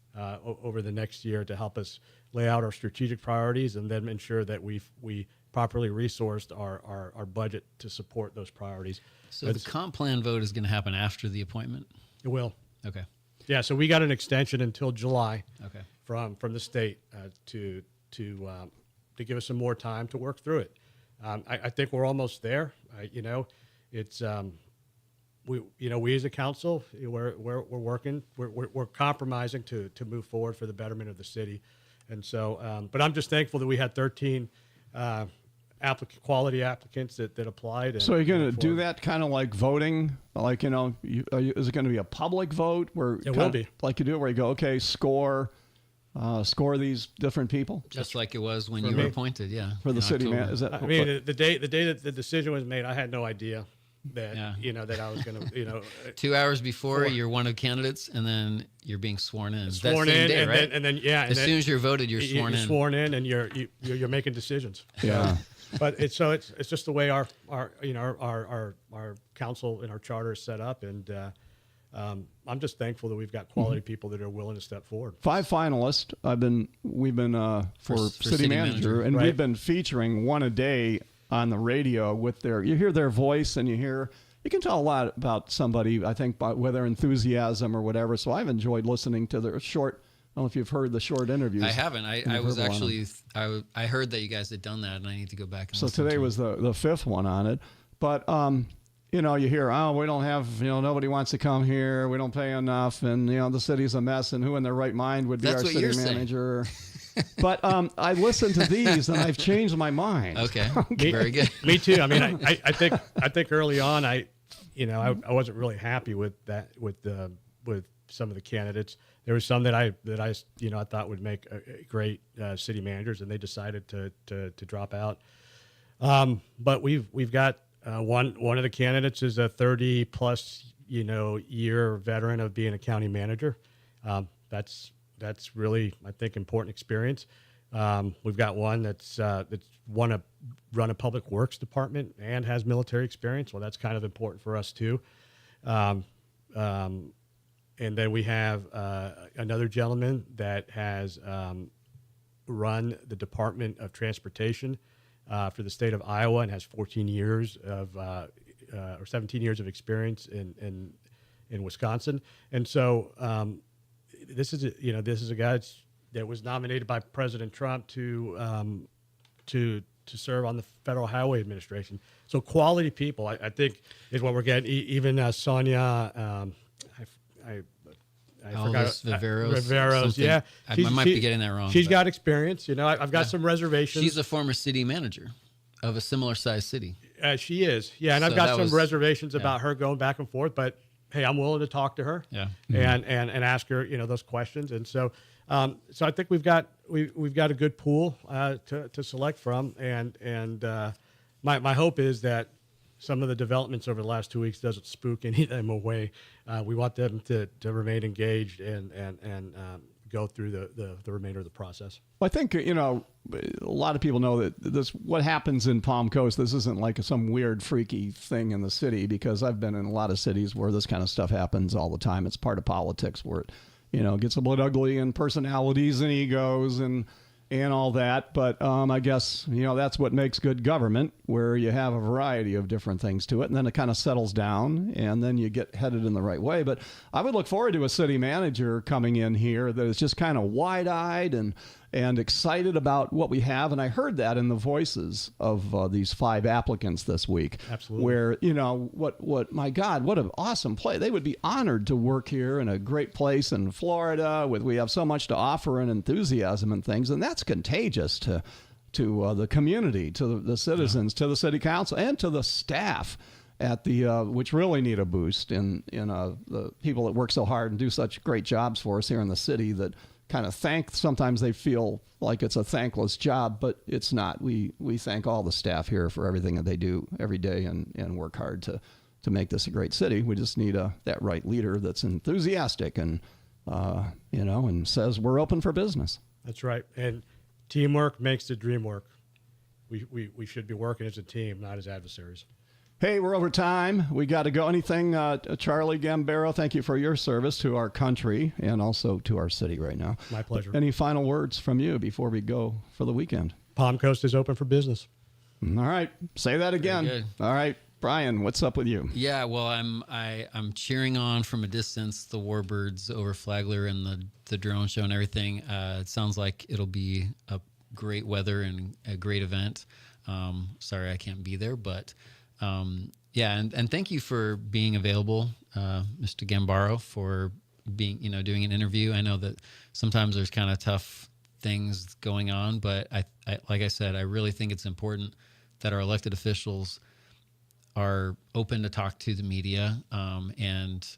[SPEAKER 2] over the next year to help us lay out our strategic priorities and then ensure that we properly resourced our budget to support those priorities.
[SPEAKER 4] So the comp plan vote is going to happen after the appointment?
[SPEAKER 2] It will.
[SPEAKER 4] Okay.
[SPEAKER 2] Yeah. So we got an extension until July.
[SPEAKER 4] Okay. From
[SPEAKER 2] the state to give us some more time to work through it. I think we're almost there. It's we as a council, we're working, we're compromising to move forward for the betterment of the city, and so. But I'm just thankful that we had 13 quality applicants that applied.
[SPEAKER 1] So you're going to do that kind of like voting, like is it going to be a public vote where
[SPEAKER 2] it will be
[SPEAKER 1] like you do it where you go, okay, score these different people,
[SPEAKER 4] just like it was when you were appointed,
[SPEAKER 1] for the city man. Is that?
[SPEAKER 2] I mean, the day that the decision was made, I had no idea that that I was going to
[SPEAKER 4] 2 hours before you're one of the candidates, and then you're being sworn in.
[SPEAKER 2] Sworn
[SPEAKER 4] that same
[SPEAKER 2] in,
[SPEAKER 4] day,
[SPEAKER 2] and
[SPEAKER 4] right?
[SPEAKER 2] then
[SPEAKER 4] as soon as you're voted, you're sworn in.
[SPEAKER 2] You're sworn in, and you're making decisions.
[SPEAKER 1] Yeah.
[SPEAKER 2] But it's just the way our council and our charter is set up, and I'm just thankful that we've got quality people that are willing to step forward. 5
[SPEAKER 1] finalists. We've been for city manager, and we've been featuring one a day on the radio with you hear their voice, and you can tell a lot about somebody, I think, by their enthusiasm or whatever. So I've enjoyed listening to their short. I don't know if you've heard the short interviews.
[SPEAKER 4] I haven't. I was actually I heard that you guys had done that, and I need to go back and
[SPEAKER 1] so
[SPEAKER 4] listen
[SPEAKER 1] today
[SPEAKER 4] to
[SPEAKER 1] was the 5th one on it, but you hear, we don't have, nobody wants to come here. We don't pay enough. And, the city's a mess. And who in their right mind would be our city manager? But I listened to these and I've changed my mind.
[SPEAKER 4] Okay. Very good.
[SPEAKER 2] Me too. I mean, I think early on, I wasn't really happy with that with some of the candidates. There was some that I thought would make great city managers, and they decided to drop out. But we've got one of the candidates is a 30+ year veteran of being a county manager. That's really, I think, important experience. We've got one that's run a public works department and has military experience. Well, that's kind of important for us too. And then we have another gentleman that has run the Department of Transportation for the state of Iowa and has 14 years or 17 years of experience in Wisconsin. And so this is a guy that was nominated by President Trump to serve on the Federal Highway Administration. So quality people, I think, is what we're getting. Even Sonia. I forgot.
[SPEAKER 4] Viveros,
[SPEAKER 2] yeah.
[SPEAKER 4] I might be getting that wrong.
[SPEAKER 2] She's got experience. I've got some reservations.
[SPEAKER 4] She's a former city manager of a similar sized city.
[SPEAKER 2] She is. Yeah, and I've got some reservations about her going back and forth, but hey, I'm willing to talk to her.
[SPEAKER 4] Yeah.
[SPEAKER 2] And ask her, those questions. And so so I think we've got a good pool to select from, and my hope is that some of the developments over the last 2 weeks doesn't spook any of them away. We want them to remain engaged and go through the remainder of the process.
[SPEAKER 1] Well, I think, a lot of people know that what happens in Palm Coast, this isn't like some weird, freaky thing in the city, because I've been in a lot of cities where this kind of stuff happens all the time. It's part of politics where it, gets a bit ugly, and personalities and egos and all that. But I guess, that's what makes good government, where you have a variety of different things to it, and then it kind of settles down, and then you get headed in the right way. But I would look forward to a city manager coming in here that is just kind of wide-eyed and excited about what we have. And I heard that in the voices of these 5 applicants this week.
[SPEAKER 2] Absolutely.
[SPEAKER 1] Where, my God, what an awesome place. They would be honored to work here in a great place in Florida. We have so much to offer and enthusiasm and things. And that's contagious to the community, to the citizens, to the city council, and to the staff at the which really need a boost in the people that work so hard and do such great jobs for us here in the city, that kind of sometimes they feel like it's a thankless job, but it's not. We thank all the staff here for everything that they do every day and work hard to make this a great city. We just need that right leader that's enthusiastic and and says we're open for business.
[SPEAKER 2] That's right. And teamwork makes the dream work. We should be working as a team, not as adversaries.
[SPEAKER 1] Hey, we're over time. We got to go. Anything, Charlie Gambaro, thank you for your service to our country and also to our city right now.
[SPEAKER 2] My pleasure.
[SPEAKER 1] Any final words from you before we go for the weekend?
[SPEAKER 2] Palm Coast is open for business.
[SPEAKER 1] All right. Say that again.
[SPEAKER 4] Very good.
[SPEAKER 1] All right. Brian, what's up with you?
[SPEAKER 4] Yeah, well, I'm cheering on from a distance the Warbirds over Flagler and the drone show and everything. It sounds like it'll be a great weather and a great event. Sorry I can't be there, but yeah, and thank you for being available, Mr. Gambaro, for being doing an interview. I know that sometimes there's kind of tough things going on, but I like I said, I really think it's important that our elected officials are open to talk to the media, and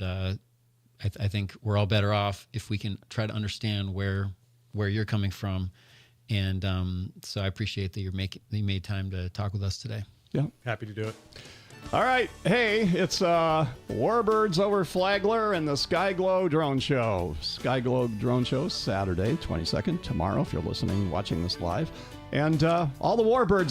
[SPEAKER 4] I think we're all better off if we can try to understand where you're coming from, and so I appreciate that you made time to talk with us today.
[SPEAKER 1] Yeah,
[SPEAKER 2] happy to do it.
[SPEAKER 1] All right. Hey, it's Warbirds Over Flagler and the Sky Glow Drone Show. Sky Glow Drone Show, Saturday, 22nd, tomorrow, if you're watching this live. And all the Warbirds